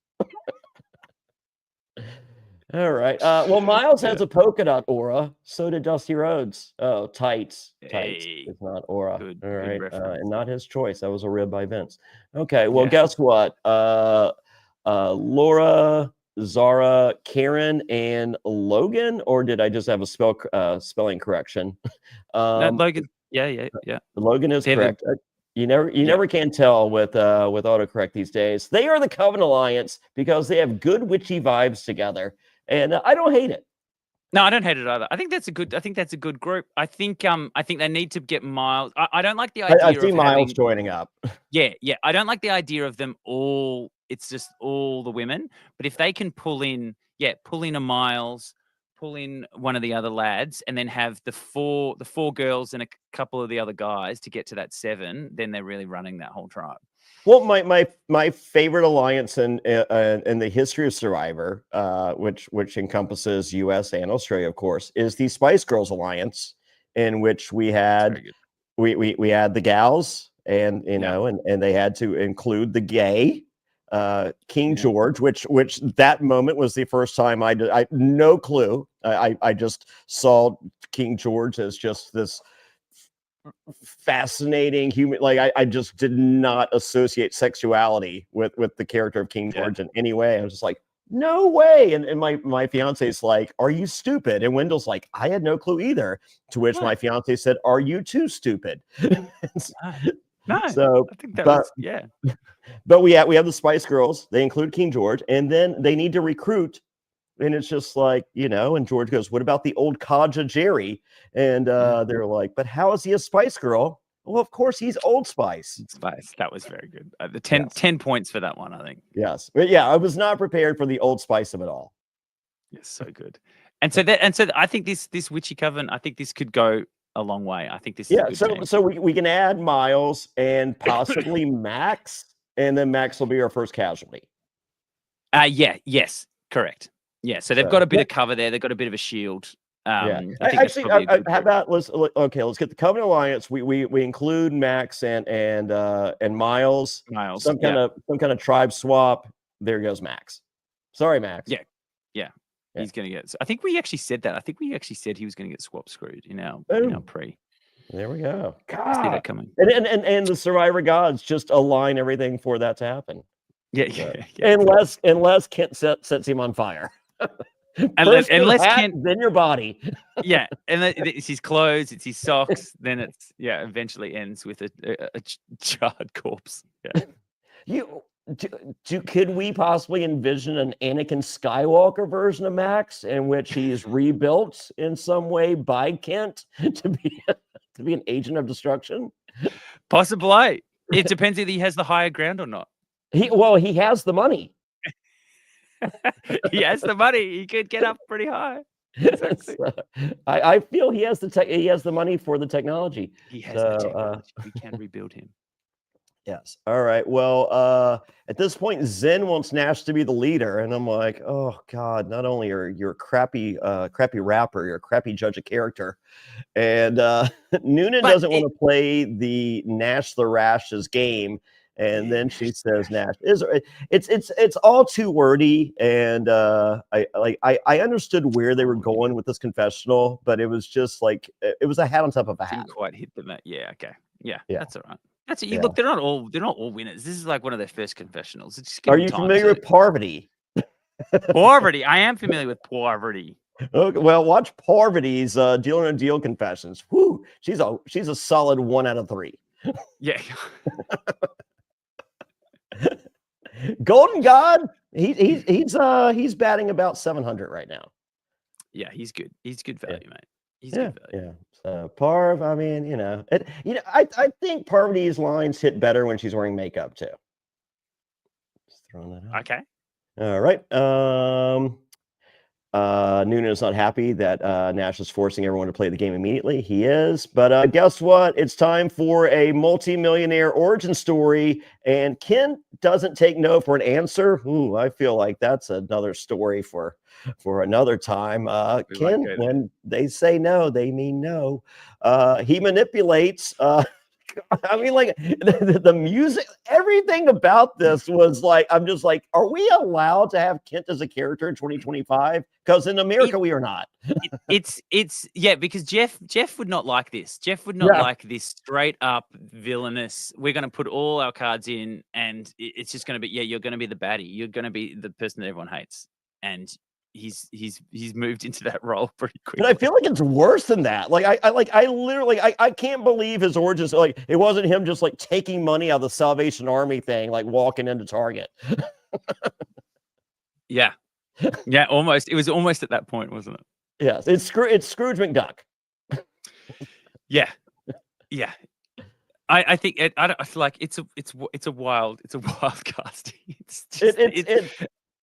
All right. Well, Miles has a polka dot aura. So did Dusty Rhodes. Oh, tights. It's not aura. All right. And not his choice. That was a rib by Vince. Okay. Well, guess what? Laura, Zara, Karen, and Logan, or did I just have a spelling correction? Logan. Yeah. Logan is correct. You never can tell with autocorrect these days. They are the Coven Alliance because they have good witchy vibes together, and I don't hate it. No, I don't hate it either. I think that's a good group. I think they need to get Miles. I don't like the idea. I see Miles joining up. Yeah. I don't like the idea of them all. It's just all the women. But if they can pull in a Miles, pull in one of the other lads, and then have the four girls and a couple of the other guys to get to that 7, then they're really running that whole tribe. Well, my favorite alliance in the history of Survivor, which encompasses U.S. and Australia, of course, is the Spice Girls Alliance, in which we had the gals, and and they had to include the gay King George, which that moment was the first time I no clue. I just saw King George as just this fascinating human. Like I just did not associate sexuality with the character of King George in any way. I was just like, no way. And my fiance is like, are you stupid? And Wendell's like, I had no clue either. To which my fiance said, are you too stupid? No, so I think that was, yeah. But we have the Spice Girls. They include King George, and then they need to recruit. And it's just like, and George goes, what about the old Kaja Jerry? And they're like, but how is he a Spice Girl? Well, of course, he's Old Spice. That was very good. The 10 points for that one, I think. Yes. But yeah, I was not prepared for the Old Spice of it all. Yes, so good. And so I think this Witchy Coven, I think this could go a long way. I think this is a good team. So we can add Miles and possibly Max, and then Max will be our first casualty. Yes, correct. Yeah, so they've got a bit of cover there. They've got a bit of a shield. How about let's get the Covenant Alliance. We include Max and Miles. Some kind of tribe swap. There goes Max. Sorry, Max. Yeah. He's gonna get. I think we actually said that. I think we actually said he was gonna get swap screwed in our pre. There we go. God. See that coming. And the Survivor gods just align everything for that to happen. Yeah. Unless Kent sets him on fire. Unless Kent, then your body. Yeah, and it's his clothes, it's his socks. Then it's eventually ends with a charred corpse. Yeah. Could we possibly envision an Anakin Skywalker version of Max in which he's rebuilt in some way by Kent to be an agent of destruction? Possibly. It depends if he has the higher ground or not. He has the money. He has the money. He could get up pretty high. Exactly. I feel he has the money for the technology. He has the technology. We can rebuild him. Yes. All right. Well, at this point, Zen wants Nash to be the leader, and I'm like, oh God! Not only are you a crappy rapper, you're a crappy judge of character, and Noonan doesn't want to play the Nash the Rash's game. And then she says, "Nash it's all too wordy." And I understood where they were going with this confessional, but it was just like it was a hat on top of a hat. Didn't quite hit them. Yeah. Okay. Yeah. That's all right. That's it. Look, they're not all winners. This is like one of their first confessionals. Are you familiar with Parvati? Parvati. I am familiar with Parvati. Okay, well, watch Parvati's Dealer and Deal confessions. Whoo, she's a solid 1 out of 3. Yeah. Golden God, he's batting about 700 right now. Yeah, he's good. He's good value, mate. He's good value. Yeah. Parv, I mean, I think Parvati's lines hit better when she's wearing makeup too. Just throwing that out. Okay. All right. Noonan is not happy that Nash is forcing everyone to play the game immediately. He is, but guess what? It's time for a multi-millionaire origin story, and Ken doesn't take no for an answer. Ooh, I feel like that's another story for another time. Ken, when they say no, they mean no. He manipulates. I mean, like the music, everything about this was like, I'm just like, are we allowed to have Kent as a character in 2025? Because in America, we are not. It's because Jeff would not like this. Jeff would not like this straight up villainous. We're going to put all our cards in, and it's just going to be, you're going to be the baddie. You're going to be the person that everyone hates, and he's moved into that role pretty quickly. But I feel like it's worse than that. Like I literally I can't believe his origins. Like it wasn't him just like taking money out of the Salvation Army thing, like walking into Target. Yeah, almost. It was almost at that point, wasn't it? Yes, it's Scrooge McDuck. Yeah. I think I feel like it's a wild casting.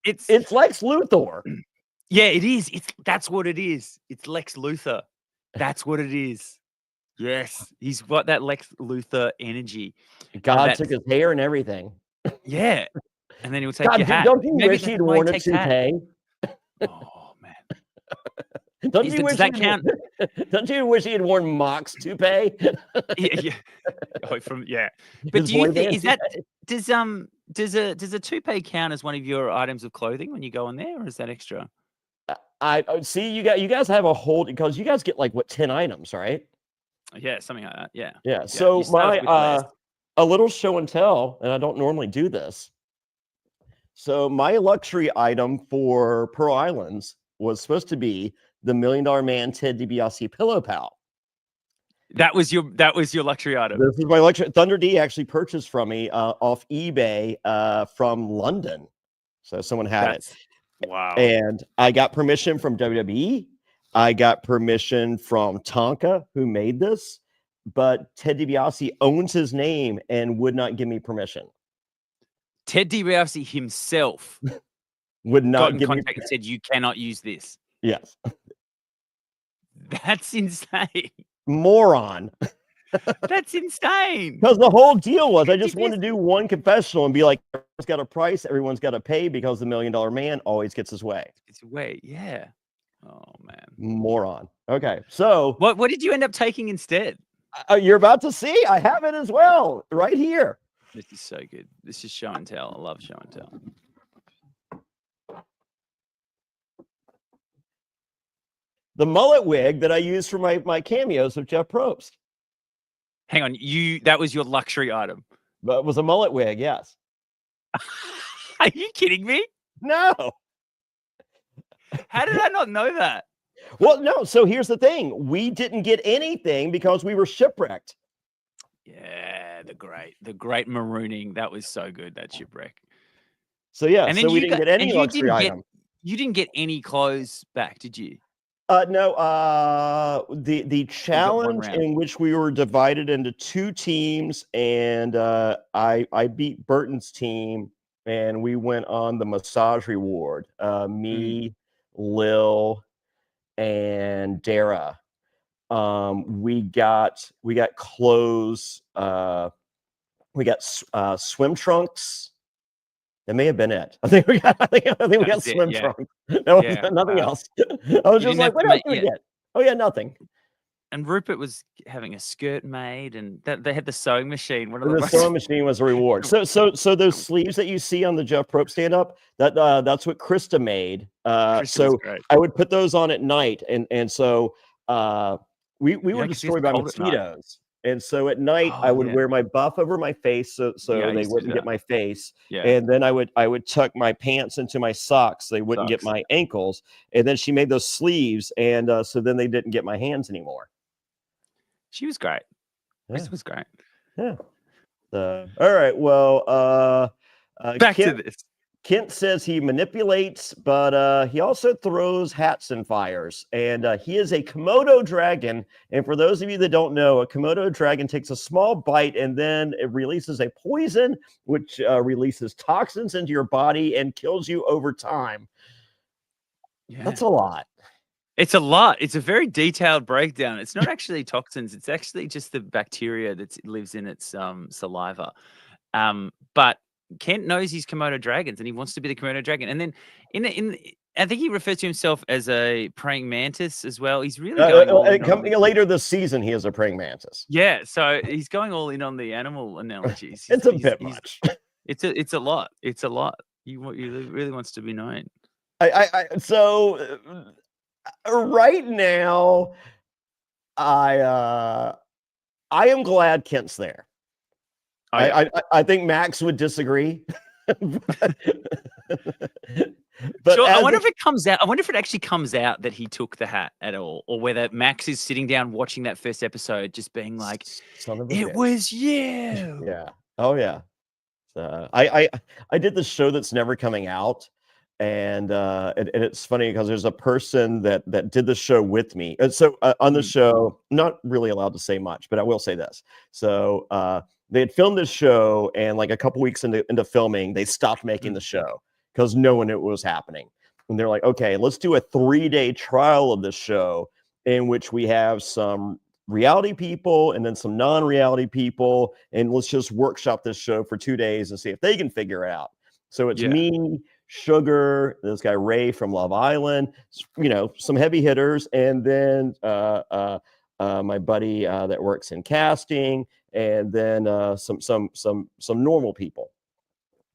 It's Lex Luthor. Yeah, it is. That's what it is. It's Lex Luthor. That's what it is. Yes, he's got that Lex Luthor energy. God took his hair and everything. Yeah, and then he'll take your hat. Don't you wish he'd worn a toupee? Oh man, don't you wish he had worn Mock's toupee? Yeah. But do you think does a toupee count as one of your items of clothing when you go in there, or is that extra? I see you guys have a hold because you guys get like 10 items, right? Yeah, something like that. Yeah. Yeah. So my a little show and tell, and I don't normally do this. So my luxury item for Pearl Islands was supposed to be the $1 Million Man Ted DiBiase Pillow Pal. That was your luxury item. This is my luxury. Thunder D actually purchased from me off eBay from London. So someone had it. Wow. And I got permission from WWE. I got permission from Tonka, who made this, but Ted DiBiase owns his name and would not give me permission. Ted DiBiase himself Would not got in give me contact and said, "You cannot use this." Yes. That's insane. Moron. That's insane. Because the whole deal was I just wanted to do one confessional and be like, everyone's got a price, everyone's got to pay because the $1 Million Man always gets his way. It's way, yeah. Oh man. Moron. Okay, so what did you end up taking instead? You're about to see. I have it as well, right here. This is so good. This is show and tell. I love show and tell. The mullet wig that I use for my cameos of Jeff Probst. Hang on, that was your luxury item. But it was a mullet wig, yes. Are you kidding me? No. How did I not know that? Well, no. So here's the thing. We didn't get anything because we were shipwrecked. Yeah, the great marooning. That was so good, that shipwreck. So yeah, so we didn't get any luxury item. You didn't get any clothes back, did you? No. The challenge in which we were divided into two teams, and I beat Burton's team, and we went on the massage reward. Me, Lil, and Dara. We got clothes. We got swim trunks. That may have been it. I think we got swim trunks. No, nothing else. I was just like, what else did we get? Oh yeah, nothing. And Rupert was having a skirt made, and they had the sewing machine. The sewing machine was a reward. So those sleeves that you see on the Jeff Probst stand up, that's what Krista made. So I would put those on at night, and so we were destroyed by mosquitoes. And so at night I would wear my buff over my face so they wouldn't get my face. Yeah. And then I would tuck my pants into my socks so they wouldn't get my ankles. And then she made those sleeves, and so then they didn't get my hands anymore. She was great. This was great. Yeah. All right. Well, back to this. Kent says he manipulates, but he also throws hats and fires. And he is a Komodo dragon. And for those of you that don't know, a Komodo dragon takes a small bite and then it releases a poison, which releases toxins into your body and kills you over time. Yeah. That's a lot. It's a lot. It's a very detailed breakdown. It's not actually toxins. It's actually just the bacteria that lives in its saliva. But Kent knows he's Komodo dragons and he wants to be the Komodo dragon. And then I think he refers to himself as a praying mantis as well. He's really going later this season. He is a praying mantis. Yeah, so he's going all in on the animal analogies. It's a bit much. It's a lot. It's a lot. He really wants to be known. So right now, I am glad Kent's there. I think Max would disagree. But sure, I wonder if it comes out. I wonder if it actually comes out that he took the hat at all, or whether Max is sitting down watching that first episode, just being like, "It was you." Yeah. Oh yeah. I did this show that's never coming out, and it's funny because there's a person that did the show with me. And so on the show, not really allowed to say much, but I will say this. So they had filmed this show, and like a couple weeks into filming, they stopped making the show because no one knew what was happening. And they're like, okay, let's do a 3-day trial of this show in which we have some reality people and then some non-reality people, and let's just workshop this show for 2 days and see if they can figure it out. So it's me, Sugar, this guy Ray from Love Island, some heavy hitters, and then my buddy that works in casting, and then some normal people.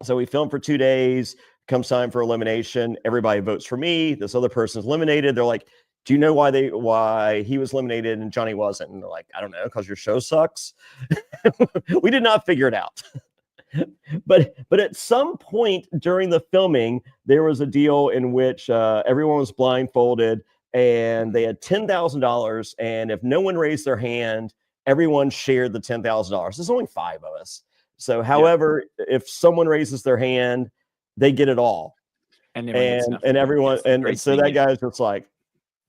So we filmed for 2 days. Comes time for elimination, everybody votes for me. This other person's eliminated. They're like, "Do you know why he was eliminated and Johnny wasn't?" And they're like, "I don't know, because your show sucks." We did not figure it out. but at some point during the filming, there was a deal in which everyone was blindfolded and they had $10,000, and if no one raised their hand, everyone shared the $10,000. There's only 5 of us. So, however, if someone raises their hand, they get it all. And everyone, and so that guy. guy's just like,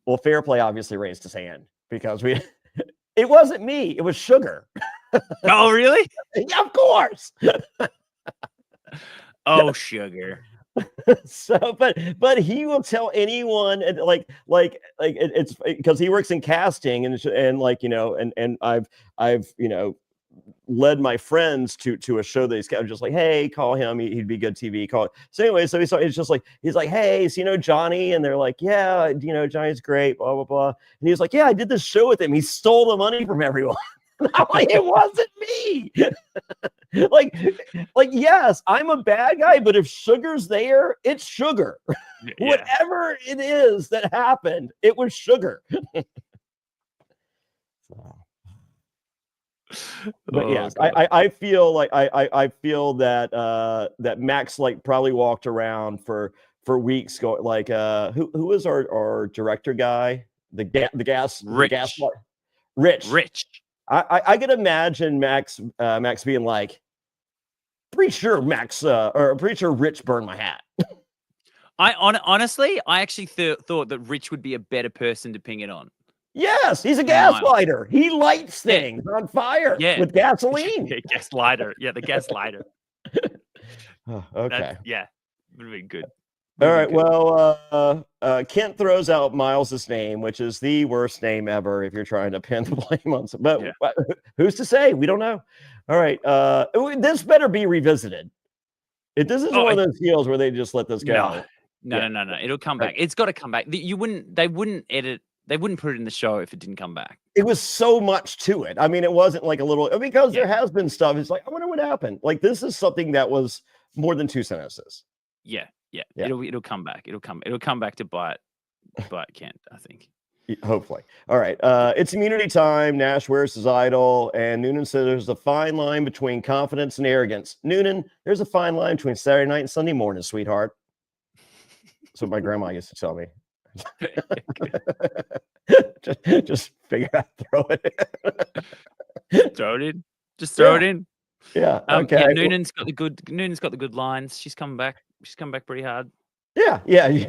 well, Fairplay obviously raised his hand because it wasn't me, it was Sugar. Oh, really? Yeah, of course. Oh, Sugar. So, but he will tell anyone, and it's because he works in casting, and like, you know, and I've you know, led my friends to a show that he's kind of just like, hey, call him, he'd be good TV, call it. So anyway, so it's just like, he's like, hey, so you know Johnny? And they're like, yeah, you know, Johnny's great, blah blah blah. And he was like, yeah, I did this show with him, he stole the money from everyone. I'm like, it wasn't me. like yes, I'm a bad guy, but if Sugar's there, it's Sugar. Yeah. Whatever it is that happened, it was Sugar. But yes, I feel like I feel that that Max like probably walked around for weeks going like who is our director guy, the gas Rich. I could imagine Max being like, pretty sure Rich burned my hat. Honestly, I actually thought that Rich would be a better person to ping it on. Yes, he's a gas lighter. He lights things on fire with gasoline. Yeah, gas lighter. Yeah, the gas lighter. Okay. Would have been good. All right. Well, Kent throws out Miles's name, which is the worst name ever if you're trying to pin the blame on some. But who's to say? We don't know. All right. This better be revisited. This is one of those deals where they just let this go. No. It'll come back. It's got to come back. They wouldn't edit. They wouldn't put it in the show if it didn't come back. It was so much to it. I mean, it wasn't like a little, because there has been stuff. It's like, I wonder what happened. Like, this is something that was more than 2 sentences. Yeah. It'll come back. It'll come back to bite Kent, I think. Hopefully. All right. It's immunity time. Nash wears his idol, and Noonan says there's a fine line between confidence and arrogance. Noonan, there's a fine line between Saturday night and Sunday morning, sweetheart. That's what my grandma used to tell me. just figure out, throw it in. Throw it in. Just throw it in. Yeah. Okay. Noonan's got the good lines. She's come back pretty hard. Yeah.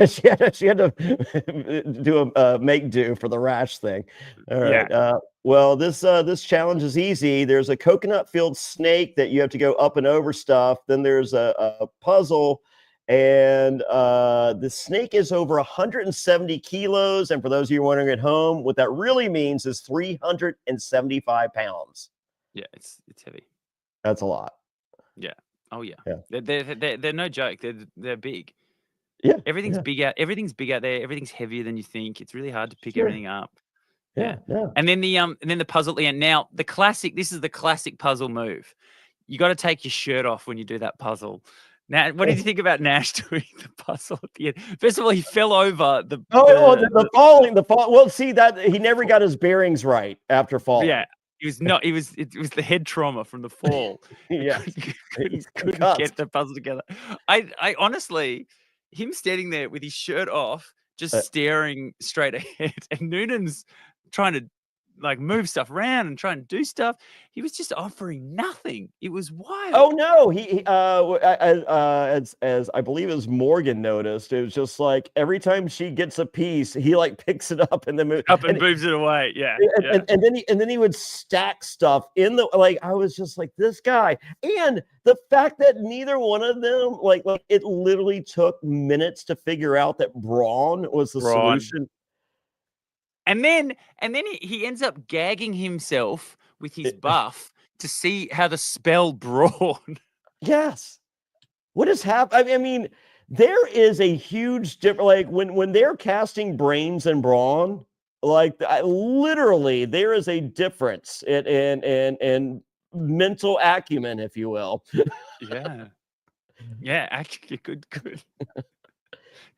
She had to do a make do for the rash thing. All right. Yeah. Well, this challenge is easy. There's a coconut filled snake that you have to go up and over stuff. Then there's a puzzle. And the snake is over 170 kilos. And for those of you wondering at home, what that really means is 375 pounds. Yeah, it's heavy. That's a lot. Yeah. Oh yeah. They're no joke. They're big. Yeah. Everything's big out. Everything's big out there. Everything's heavier than you think. It's really hard to pick everything up. Yeah. And then the puzzle at the end. Now the classic. This is the classic puzzle move. You got to take your shirt off when you do that puzzle. Now, what did you think about Nash doing the puzzle at the end? First of all, he fell over the falling. Well, see that he never got his bearings right after falling. Yeah, it was the head trauma from the fall. Yeah, couldn't get the puzzle together. I honestly, him standing there with his shirt off, just staring straight ahead, and Noonan's trying to like move stuff around and try and do stuff. He was just offering nothing. It was wild. Oh no, he as I believe as Morgan noticed, it was just like every time she gets a piece, he like picks it up and then moves it away. Yeah. And then he would stack stuff in the, like, I was just like, this guy. And the fact that neither one of them like it literally took minutes to figure out that Brawn was the solution. And then he ends up gagging himself with his buff to see how the spell Brawn. Yes. What has happened? I mean, there is a huge difference. Like when they're casting brains and brawn, like literally there is a difference in mental acumen, if you will. Yeah, actually, good.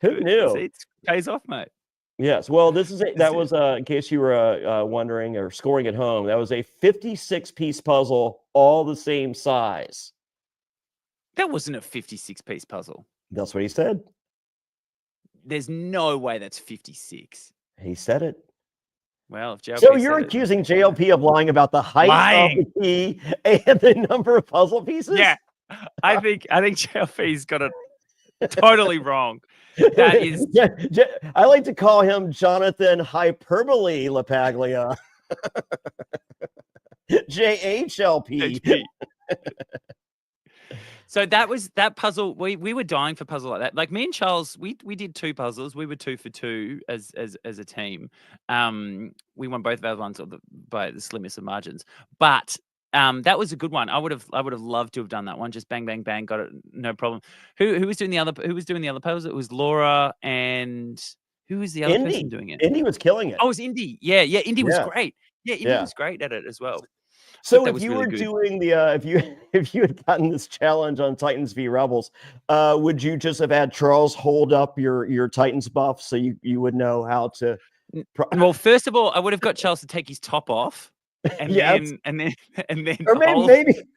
Who knew? It pays off, mate. Yes. Well, that was in case you were wondering or scoring at home, that was a 56-piece puzzle, all the same size. That wasn't a 56-piece puzzle. That's what he said. There's no way that's 56. He said it. Well, if JLP So you're said accusing JLP of lying about the height of the key and the number of puzzle pieces? Yeah. I think JLP's got it totally wrong. That is I like to call him Jonathan Hyperbole LaPaglia. JHLP. So that puzzle. We were dying for puzzle like that. Like me and Charles, we did 2 puzzles. We were 2 for 2 as a team. We won both of our ones by the slimmest of margins. But that was a good one. I would have loved to have done that one. Just bang, bang, bang, got it, no problem. Who was doing the other? Who was doing the other puzzles? It was Laura and who was the other person doing it? Indy was killing it. Oh, it was Indy. Yeah, Indy was great. Yeah, Indy was great at it as well. So if you were doing the if you had gotten this challenge on Titans v Rebels, would you just have had Charles hold up your Titans buff so you would know how to? Well, first of all, I would have got Charles to take his top off, and then, or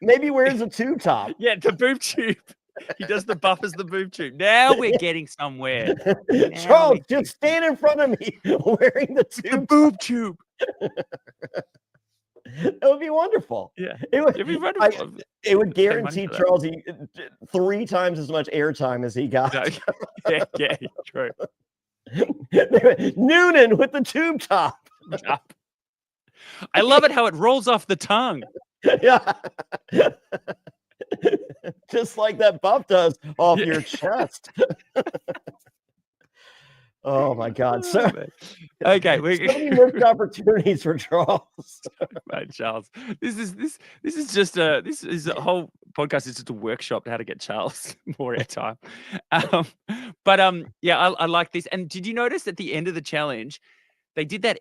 maybe wears a tube top. Yeah, the boob tube. He does the buff as the boob tube. Now we're getting somewhere. Charles, just stand in front of me wearing the boob tube. It would be wonderful. Yeah, it'd be wonderful. It would guarantee Charles 3 times as much airtime as he got. Yeah, true. Noonan with the tube top. I love it how it rolls off the tongue. Yeah. Just like that buff does off your chest. Oh my God! So okay, so many missed opportunities for Charles. Right, Charles. This is just a whole podcast is just a workshop how to get Charles more airtime. Yeah, I like this. And did you notice at the end of the challenge, they did that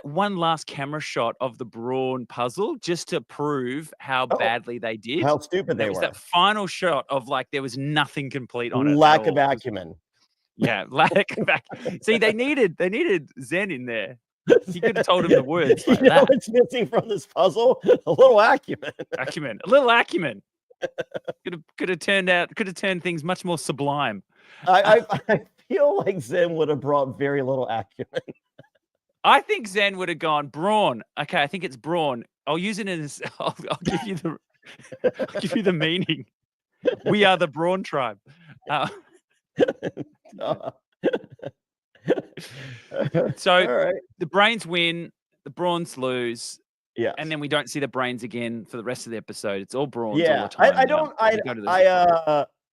one last camera shot of the Brawn puzzle just to prove how badly they did, how stupid they were. It was that final shot of like there was nothing complete on it. Lack of acumen. Yeah, lack of acumen. See, they needed Zen in there. He could have told him the words. Like what's missing from this puzzle? A little acumen. A little acumen. Could have turned things much more sublime. I feel like Zen would have brought very little acumen. I think Zen would have gone Brawn. Okay, I think it's Brawn. I'll use it as I'll give you the meaning. We are the Brawn tribe. So the Brains win, the Brawns lose, and then we don't see the Brains again for the rest of the episode. It's all Brawns all the time.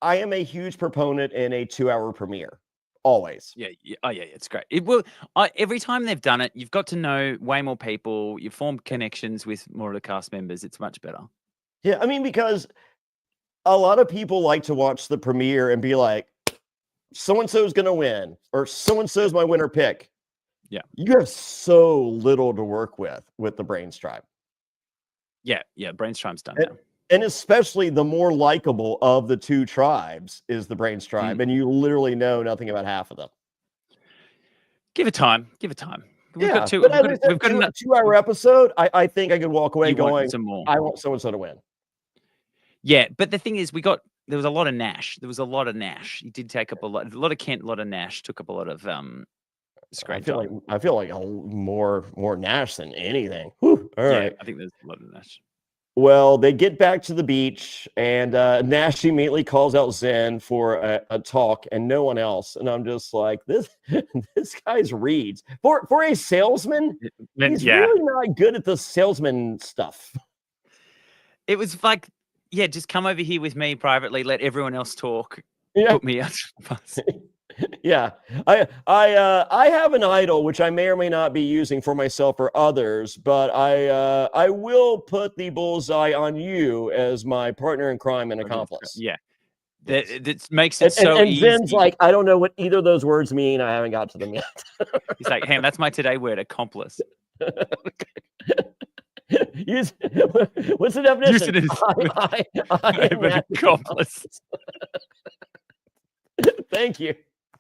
I am a huge proponent in a 2-hour premiere. Always. Yeah. Oh, yeah. It's great. It will. Every time they've done it, you've got to know way more people. You form connections with more of the cast members. It's much better. Yeah, I mean, because a lot of people like to watch the premiere and be like, so-and-so is going to win, or so-and-so is my winner pick. Yeah. You have so little to work with the Brains tribe. Yeah. Brains tribe's done now. And especially the more likable of the 2 tribes is the Brains tribe, and you literally know nothing about half of them. Give it time. We've got a 2-hour episode. I think I could walk away going, I want so-and-so to win. Yeah, but the thing is, there was a lot of Nash. He did take up a lot of Kent, a lot of Nash, took up a lot of screen time. I feel like more Nash than anything. Whew. All right. I think there's a lot of Nash. Well, they get back to the beach, and Nash immediately calls out Zen for a talk, and no one else. And I'm just like, this guy's reads for a salesman. He's really not good at the salesman stuff. It was like, just come over here with me privately. Let everyone else talk. Yeah. Put me out. Yeah, I have an idol which I may or may not be using for myself or others, but I will put the bullseye on you as my partner in crime and accomplice. Yeah, that makes it so easy. And Zen's like, I don't know what either of those words mean. I haven't got to them yet. He's like, hey, that's my today word, accomplice. What's the definition? I am an accomplice. Thank you.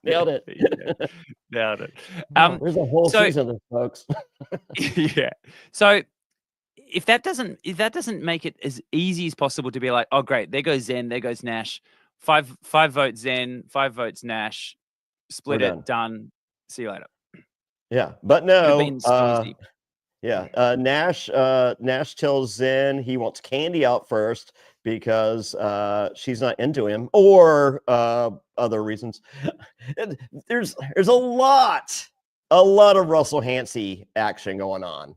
Nailed it. Nailed it. There's a whole season of this, folks. Yeah. So if that doesn't make it as easy as possible to be like, oh great, there goes Zen, there goes Nash, five votes Zen, 5 votes Nash, split We're it, done. See you later. Yeah, but Could have no. been so easy. Yeah, Nash tells Zen he wants Candy out first because she's not into him, or other reasons. There's a lot of Russell Hansie action going on.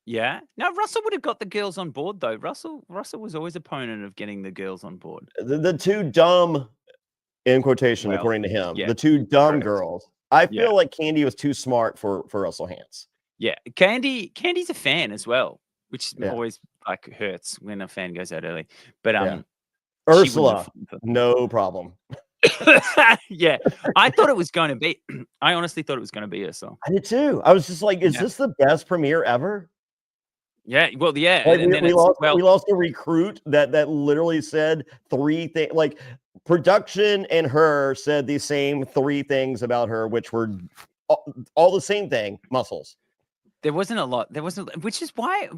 Yeah. No, Russell would have got the girls on board though. Russell was always opponent of getting the girls on board. The two dumb, in quotation, Well, according to him, yeah, the two dumb correct. girls. I Yeah. feel like Candy was too smart for Russell Hantz. Yeah. Candy's a fan as well, which Yeah. always like hurts when a fan goes out early. But Yeah. she wouldn't Ursula, have- no problem. Yeah. I thought it was going to be. I honestly thought it was going to be Ursula. I did too. I was just like, is Yeah. this the best premiere ever? Yeah. Well, yeah. Like, and then we it's, lost a recruit that literally said 3 things. Like, production and her said the same 3 things about her, which were all the same thing: muscles. there wasn't a lot. There wasn't, which is why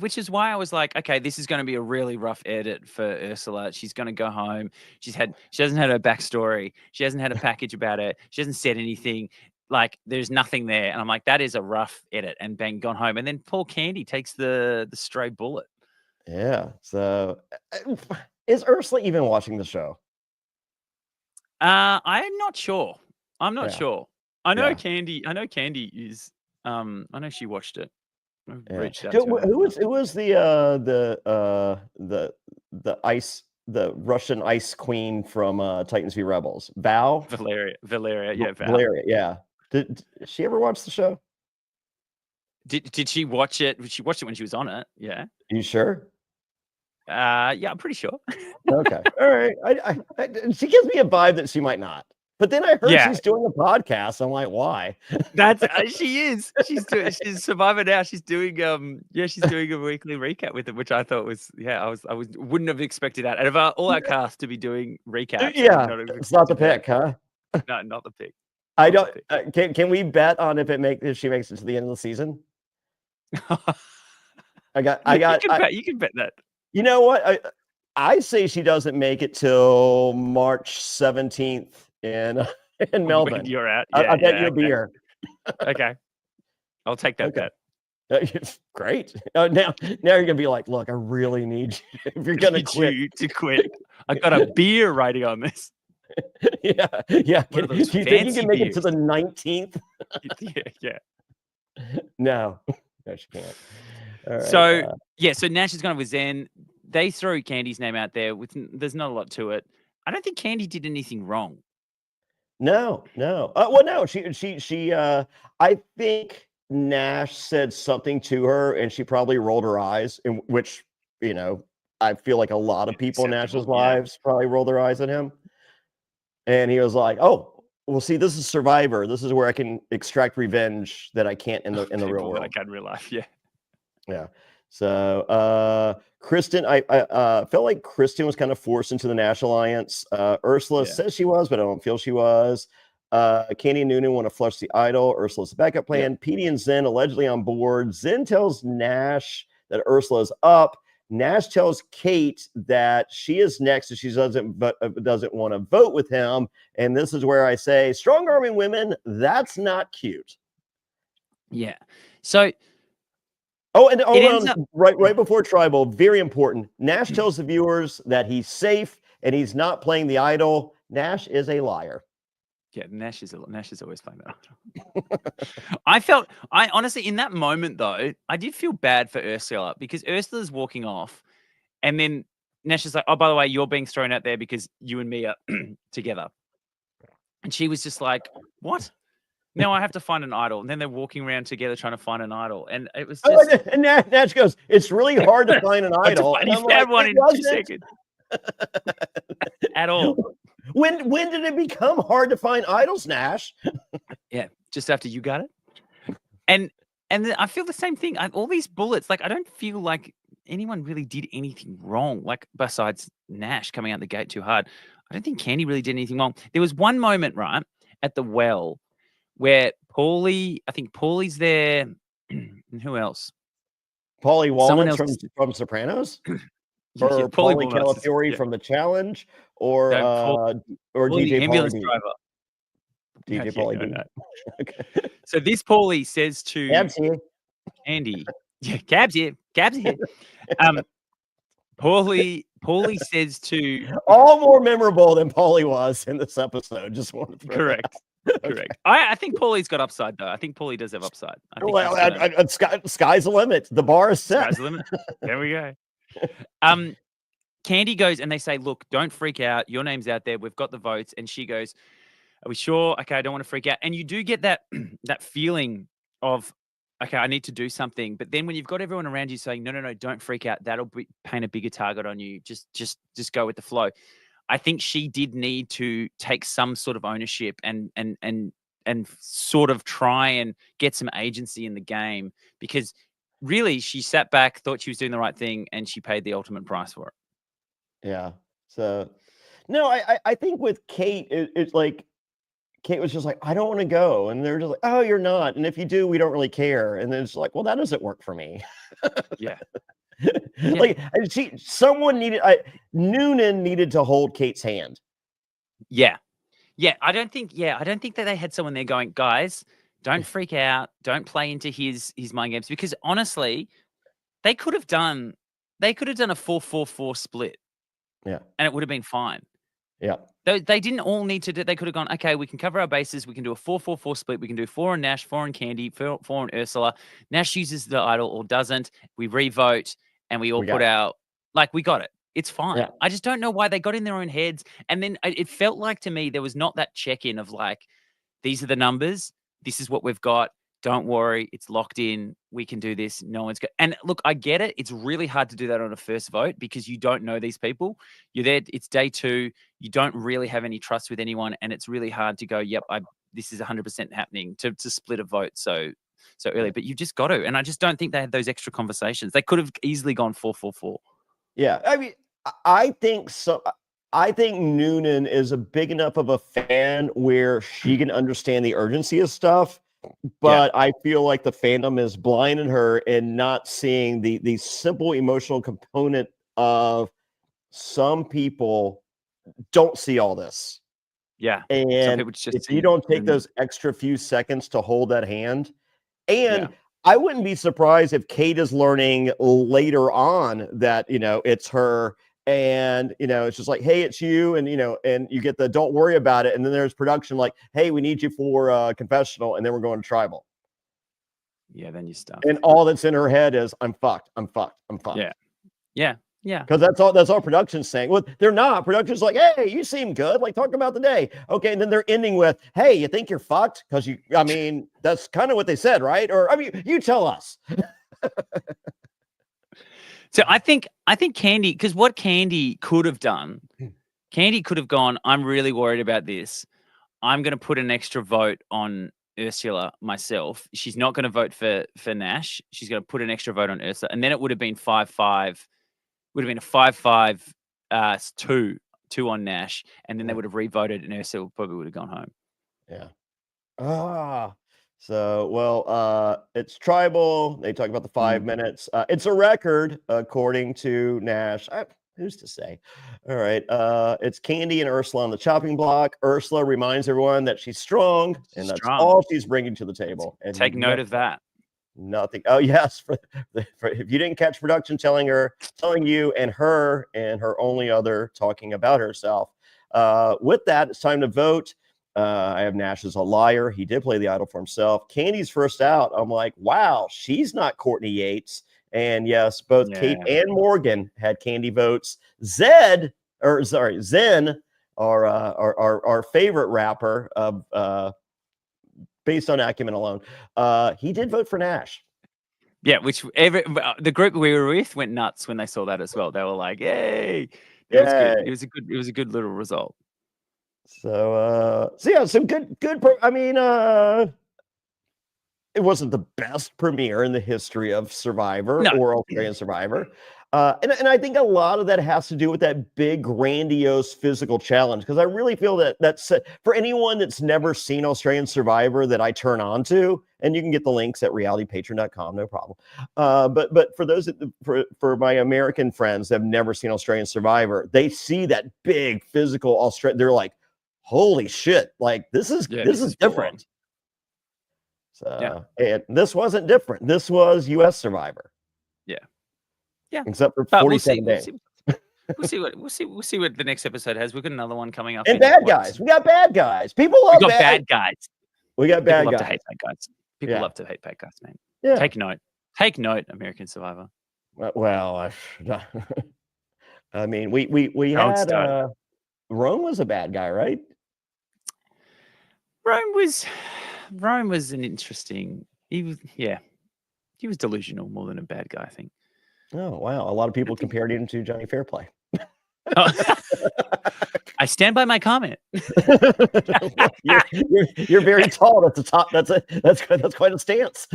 I was like, okay, this is going to be a really rough edit for Ursula. She's going to go home. She hasn't had her backstory. She hasn't had a package about it. She hasn't said anything. Like, there's nothing there. And I'm like, that is a rough edit. And bang, gone home. And then poor Candy takes the stray bullet. Yeah. So, is Ursula even watching the show? I'm not sure. I'm not sure. I know Yeah. Candy. I know Candy is. I know she watched it. I've Yeah. reached out to her. Who was the Russian ice queen from Titans v Rebels? Valeria. Yeah, Val. Valeria. Yeah. Did she ever watch the show? Did she watch it? She watched it when she was on it. Yeah. You sure? Yeah, I'm pretty sure. Okay. All right. She gives me a vibe that she might not. But then I heard she's doing a podcast. I'm like, why? That's she is. She's Survivor now. She's doing she's doing a weekly recap with it, which I thought was I wouldn't have expected that. Out of all our cast to be doing recaps. Yeah, it's not the pick, huh? No, not the pick. I don't. Can we bet on if she makes it to the end of the season? You can bet that. You know what? I say she doesn't make it till March 17th in Melbourne. When you're out. I bet you'll be here. Okay. I'll take that bet. Great. Now you're gonna be like, look, I really need you if you're gonna quit. You to quit. I got a beer writing on this. Yeah. Do you think you can make it to the 19th? Yeah. No, she can't. Right, so Nash is going with Zen. They throw Candy's name out there. There's not a lot to it. I don't think Candy did anything wrong. No. Well, no. She. I think Nash said something to her, and she probably rolled her eyes. In which, I feel like a lot of people in Nash's lives probably rolled their eyes at him. And he was like, "Oh, well, see, this is Survivor. This is where I can extract revenge that I can't in the real world. I can in real life." Yeah. Yeah. So, Kristen, I felt like Kristen was kind of forced into the Nash Alliance. Ursula says she was, but I don't feel she was. Candy and Noonan want to flush the idol. Ursula's the backup plan. Petey and Zen allegedly on board. Zen tells Nash that Ursula's up. Nash tells Kate that she is next and she doesn't want to vote with him. And this is where I say, strong arming women, that's not cute. Yeah. So. Right before Tribal, very important. Nash tells the viewers that he's safe and he's not playing the idol. Nash is a liar. Yeah, Nash is always playing that idol. I honestly, in that moment though, I did feel bad for Ursula because Ursula's walking off, and then Nash is like, "Oh, by the way, you're being thrown out there because you and me are together," and she was just like, "What? Now I have to find an idol." And then they're walking around together trying to find an idol. And it was just... and Nash goes, "It's really hard to find an idol." And he found one in 2 seconds. At all. When did it become hard to find idols, Nash? Yeah, just after you got it. And then I feel the same thing. All these bullets, like, I don't feel like anyone really did anything wrong, like, besides Nash coming out the gate too hard. I don't think Candy really did anything wrong. There was one moment, right, at the well where Paulie's there, and who else? Paulie Someone Walnuts else from Sopranos, yeah, or Paulie Paulie Walnuts is Calafiore from The Challenge, or no, or Paulie the DJ Paulie ambulance D. driver. No, DJ yeah, Paulie no, D. no. Okay. So this Paulie says to Cabs here. Andy, yeah, Cab's here. Paulie says to All more memorable than Paulie was in this episode. Just want to throw correct. that. Correct. I think Paulie's got upside though. I think Paulie does have upside. I think Well, he's gonna, sky's the limit. The bar is set. sky's the limit. There we go. Candy goes and they say, look, don't freak out. Your name's out there. We've got the votes. And she goes, are we sure? Okay, I don't want to freak out. And you do get that that feeling of, okay, I need to do something. But then when you've got everyone around you saying, no, don't freak out. That'll paint a bigger target on you. Just go with the flow. I think she did need to take some sort of ownership and sort of try and get some agency in the game, because really she sat back, thought she was doing the right thing, and she paid the ultimate price for it. Yeah. So, no, I think with Kate, it's like Kate was just like, I don't want to go. And they're just like, oh, you're not. And if you do, we don't really care. And then it's like, well, that doesn't work for me. Yeah. Like someone needed, Noonan needed to hold Kate's hand. Yeah. I don't think that they had someone there going, guys, don't freak out. Don't play into his mind games, because honestly, they could have done a 4-4-4 split. Yeah. And it would have been fine. Yeah. They didn't all need to do, they could have gone, okay, we can cover our bases. We can do a 4-4-4 split. We can do 4 on Nash, 4 on Candy, 4 on Ursula. Nash uses the idol or doesn't. We re-vote and we all put out, like, we got it. It's fine. Yeah. I just don't know why they got in their own heads. And then it felt like to me, there was not that check-in of like, these are the numbers. This is what we've got. Don't worry. It's locked in. We can do this. No one's got. And look, I get it. It's really hard to do that on a first vote because you don't know these people. You're there. It's day 2. You don't really have any trust with anyone. And it's really hard to go, yep, this is 100% happening to split a vote so early. But you've just got to. And I just don't think they had those extra conversations. They could have easily gone 4-4-4. Yeah. I mean, I think so. I think Noonan is a big enough of a fan where she can understand the urgency of stuff. But I feel like the fandom is blinding her and not seeing the simple emotional component of some people don't see all this. Yeah. And if you don't take those extra few seconds to hold that hand, and I wouldn't be surprised if Kate is learning later on that, it's her. And, it's just like, hey, it's you. And, and you get the don't worry about it. And then there's production like, hey, we need you for confessional. And then we're going to tribal. Yeah, then you stop. And all that's in her head is, I'm fucked. Yeah. Because that's all production's saying. Well, they're not. Production's like, hey, you seem good. Like, talk about the day. Okay. And then they're ending with, hey, you think you're fucked? Because that's kind of what they said, right? Or, you tell us. So I think Candy, because what Candy could have done, Candy could have gone, I'm really worried about this. I'm going to put an extra vote on Ursula myself. She's not going to vote for Nash. She's going to put an extra vote on Ursula. And then it would have been 5-5. Would have been a 5-5-2 on Nash. And then they would have re-voted and Ursula probably would have gone home. Yeah. So, it's tribal. They talk about the 5 minutes. It's a record, according to Nash. Who's to say? All right. It's Candy and Ursula on the chopping block. Ursula reminds everyone that she's strong, and that's all she's bringing to the table. And take note of that. Nothing. Oh, yes. For if you didn't catch production telling you and her only other talking about herself. With that, it's time to vote. I have Nash as a liar. He did play the idol for himself. Candy's first out. I'm like, wow, she's not Courtney Yates. And yes, both Kate and Morgan had Candy votes. Zen, our favorite rapper, based on acumen alone, he did vote for Nash. Yeah, which the group we were with went nuts when they saw that as well. They were like, "Yay!" It was good. It was a good little result. So yeah, some good. It wasn't the best premiere in the history of Survivor or Australian Survivor. And I think a lot of that has to do with that big, grandiose physical challenge. Because I really feel that's for anyone that's never seen Australian Survivor that I turn on to, and you can get the links at realitypatron.com, no problem. But for those for my American friends that have never seen Australian Survivor, they see that big physical Australian. They're like, "Holy shit! Like this is different." So, and this wasn't different. This was U.S. Survivor. Yeah, except for 47 days. We'll see what the next episode has. We've got another one coming up. And bad guys. We got bad guys. People love bad guys. We got bad guys. People love to hate bad guys. People love to hate bad guys, man. Yeah. Take note. Take note, American Survivor. Well, I mean, we had Rome was a bad guy, right? Rome was an interesting. He was delusional more than a bad guy, I think. Oh, wow. A lot of people compared him to Jonny Fairplay. Oh. I stand by my comment. You're very tall at the top. That's quite a stance.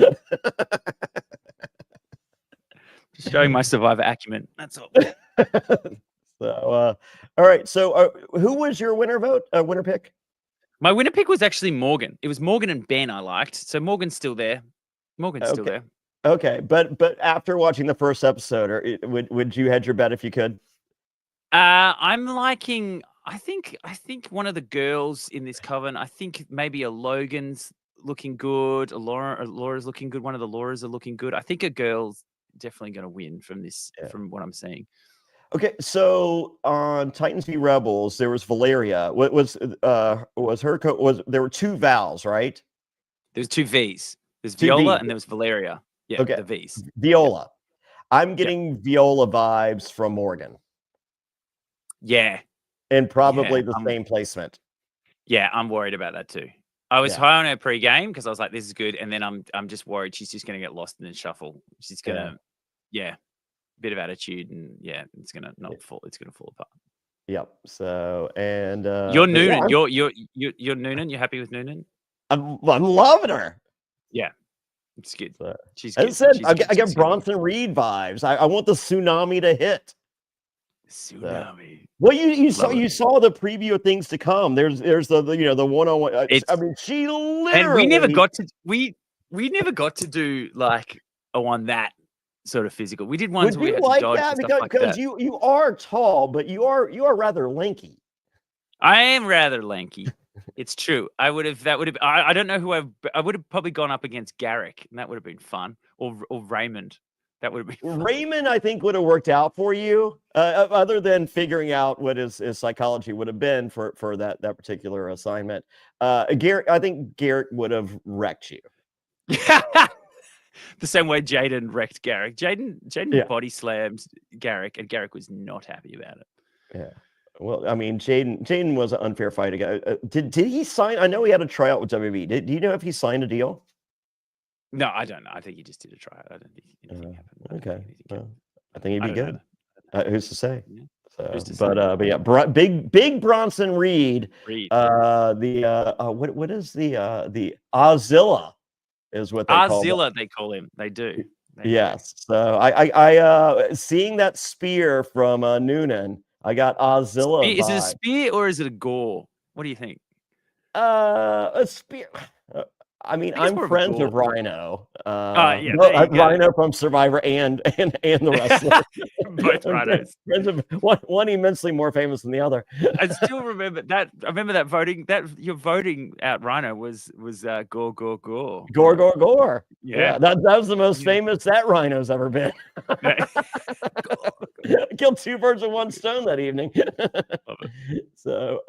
Just showing my Survivor acumen. That's all. So, all right. So, who was your winner pick? My winner pick was actually Morgan. It was Morgan and Ben I liked. So Morgan's still there. Still there. Okay, but after watching the first episode, would you hedge your bet if you could? I'm liking. I think one of the girls in this coven. I think maybe a Logan's looking good. A Laura's looking good. One of the Lauras are looking good. I think a girl's definitely going to win from this. From what I'm seeing. Okay, so on Titans v Rebels, there was Valeria. What was her? There were two Vals, right? There's two V's. There's Viola and there was Valeria. Yeah, okay. The V's. Viola. I'm getting Viola vibes from Morgan. Yeah. And probably the same placement. Yeah, I'm worried about that too. I was high on her pre-game because I was like, this is good. And then I'm just worried she's just going to get lost in the shuffle. She's going to, bit of attitude and it's going to fall. It's going to fall apart. Yep. So, and you're Noonan. You're Noonan. You're happy with Noonan? I'm loving her. Yeah. It's good. She's good. As I said, I get Bronson good. Reed vibes. I want the tsunami to hit. Tsunami. Well, you saw the preview of things to come. There's the one-on-one. I mean, she literally. And we never got to do like a one that sort of physical. We did ones where we had to dodge and stuff like that. Because you are tall, but you are rather lanky. I am rather lanky. It's true. I don't know who I would have probably gone up against Garrick, and that would have been fun. Or Raymond. That would have been fun. Raymond, I think, would have worked out for you, other than figuring out what his psychology would have been for that particular assignment. Garrett, I think Garrett would have wrecked you. The same way Jaden wrecked Garrick. Jaden body slammed Garrick, and Garrick was not happy about it. Yeah. Well, I mean, Jaden was an unfair fight again. Did he sign? I know he had a tryout with WB. Do you know if he signed a deal? No, I don't know. I think he just did a tryout. I don't think anything happened. Okay. I think he'd be good. Who's to say? Yeah. But yeah, big Bronson Reed. What is the Ozilla is what they call him. Ozilla, they call him. They do. Yes. So I seeing that spear from Noonan. I got Ozilla. Is it a spear or is it a gore? What do you think? A spear. I mean, I'm friends with Rhino. Rhino from Survivor and the wrestler. Both Rhinos. Friends of one immensely more famous than the other. I still remember that. I remember that voting. That your voting out Rhino was gore. Gore. Yeah, that was the most famous that Rhino's ever been. Killed two birds with one stone that evening. So,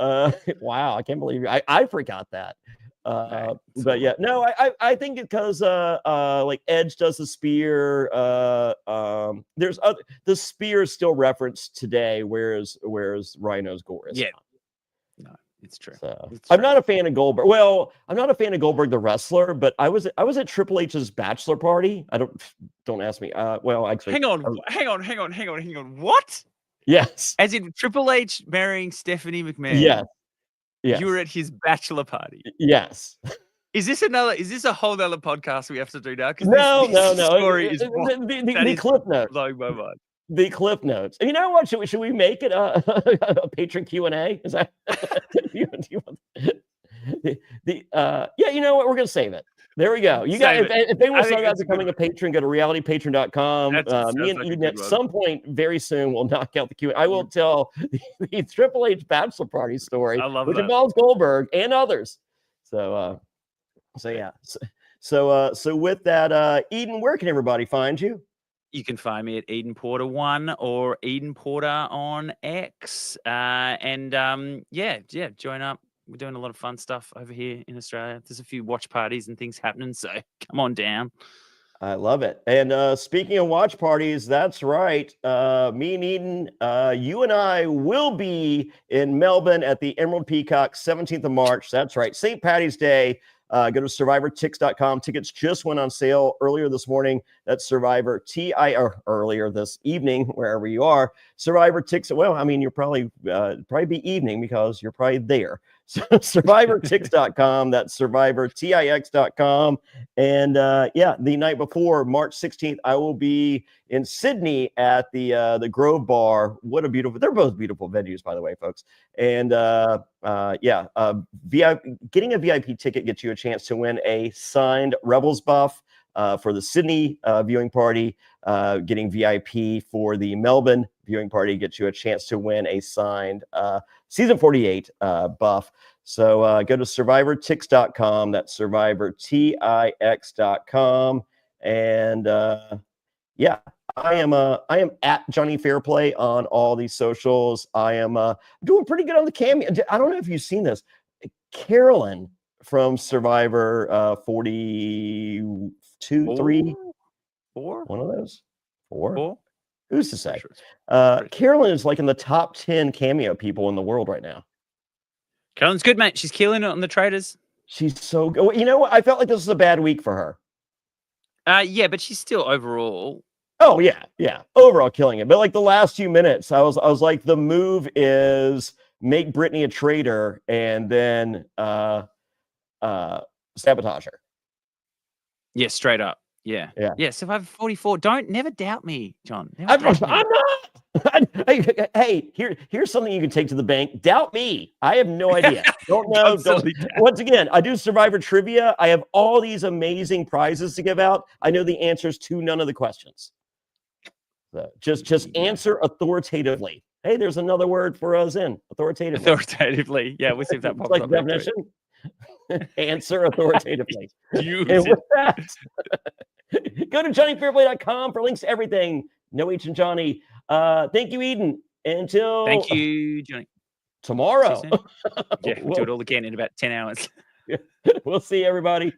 wow, I can't believe I forgot that. But yeah, no, I think because like Edge does the spear, there's the spear is still referenced today, whereas Rhino's gore is. Yeah, no, it's true. So, I'm not a fan of Goldberg. Well, I'm not a fan of Goldberg the wrestler, but I was at Triple H's bachelor party. Don't ask me. Well, actually, hang on. What? Yes. As in Triple H marrying Stephanie McMahon. Yes. Yes. You were at his bachelor party. Yes. Is this a whole other podcast we have to do now? No. Story is the clip notes. blowing my mind. the cliff notes. And you know what? Should we make it a patron Q&A? Is that do you want yeah, you know what? We're gonna save it. There we go. You guys, if they want to start out becoming a patron, go to realitypatron.com. Me and Eden at some point very soon will knock out the Q. I will tell the Triple H bachelor party story, which involves Goldberg and others. So yeah. So with that, Eden, where can everybody find you? You can find me at Eden Porter 1 or Eden Porter on X. Join up. We're doing a lot of fun stuff over here in Australia. There's a few watch parties and things happening, so come on down. I love it. And speaking of watch parties, that's right. Me and Eden, you and I will be in Melbourne at the Emerald Peacock, 17th of March. That's right. St. Paddy's Day. Go to survivortix.com. Tickets just went on sale earlier this morning. That's earlier this evening, wherever you are. Survivor Tix. Well, I mean, you're probably be evening because you're probably there. So survivortix.com. That's survivortix.com. And the night before, March 16th, I will be in Sydney at the Grove Bar. What a beautiful! They're both beautiful venues, by the way, folks. And getting a VIP ticket gets you a chance to win a signed Rebels buff for the Sydney viewing party. Getting VIP for the Melbourne viewing party gets you a chance to win a signed Season 48 buff. So go to survivortix.com. That's survivortix.com. And I am at Jonny Fairplay on all these socials. I am doing pretty good on the cameo. I don't know if you've seen this. Carolyn from Survivor 42, 3, 4, one of those, 4. Who's to say? Sure. Carolyn is like in the top 10 cameo people in the world right now. Carolyn's good, mate. She's killing it on the traders. She's so good. You know what? I felt like this was a bad week for her. Yeah, but she's still overall. Oh yeah, overall killing it. But like the last few minutes, I was like, the move is make Brittany a traitor and then sabotage her. Yeah, straight up. Yeah. Survivor 44. Never doubt me, John. I'm not. Hey, here's something you can take to the bank. Doubt me. I have no idea. Don't know. Once again, I do Survivor trivia. I have all these amazing prizes to give out. I know the answers to none of the questions. So just answer authoritatively. Hey, there's another word for us in authoritatively. Authoritatively. Yeah, we'll see if that pops up. Definition. Answer authoritatively. And with that, go to JonnyFairplay.com for links to everything. No H and Johnny. Thank you, Eden. Thank you, Johnny. Tomorrow. We'll do it all again in about 10 hours. We'll see everybody.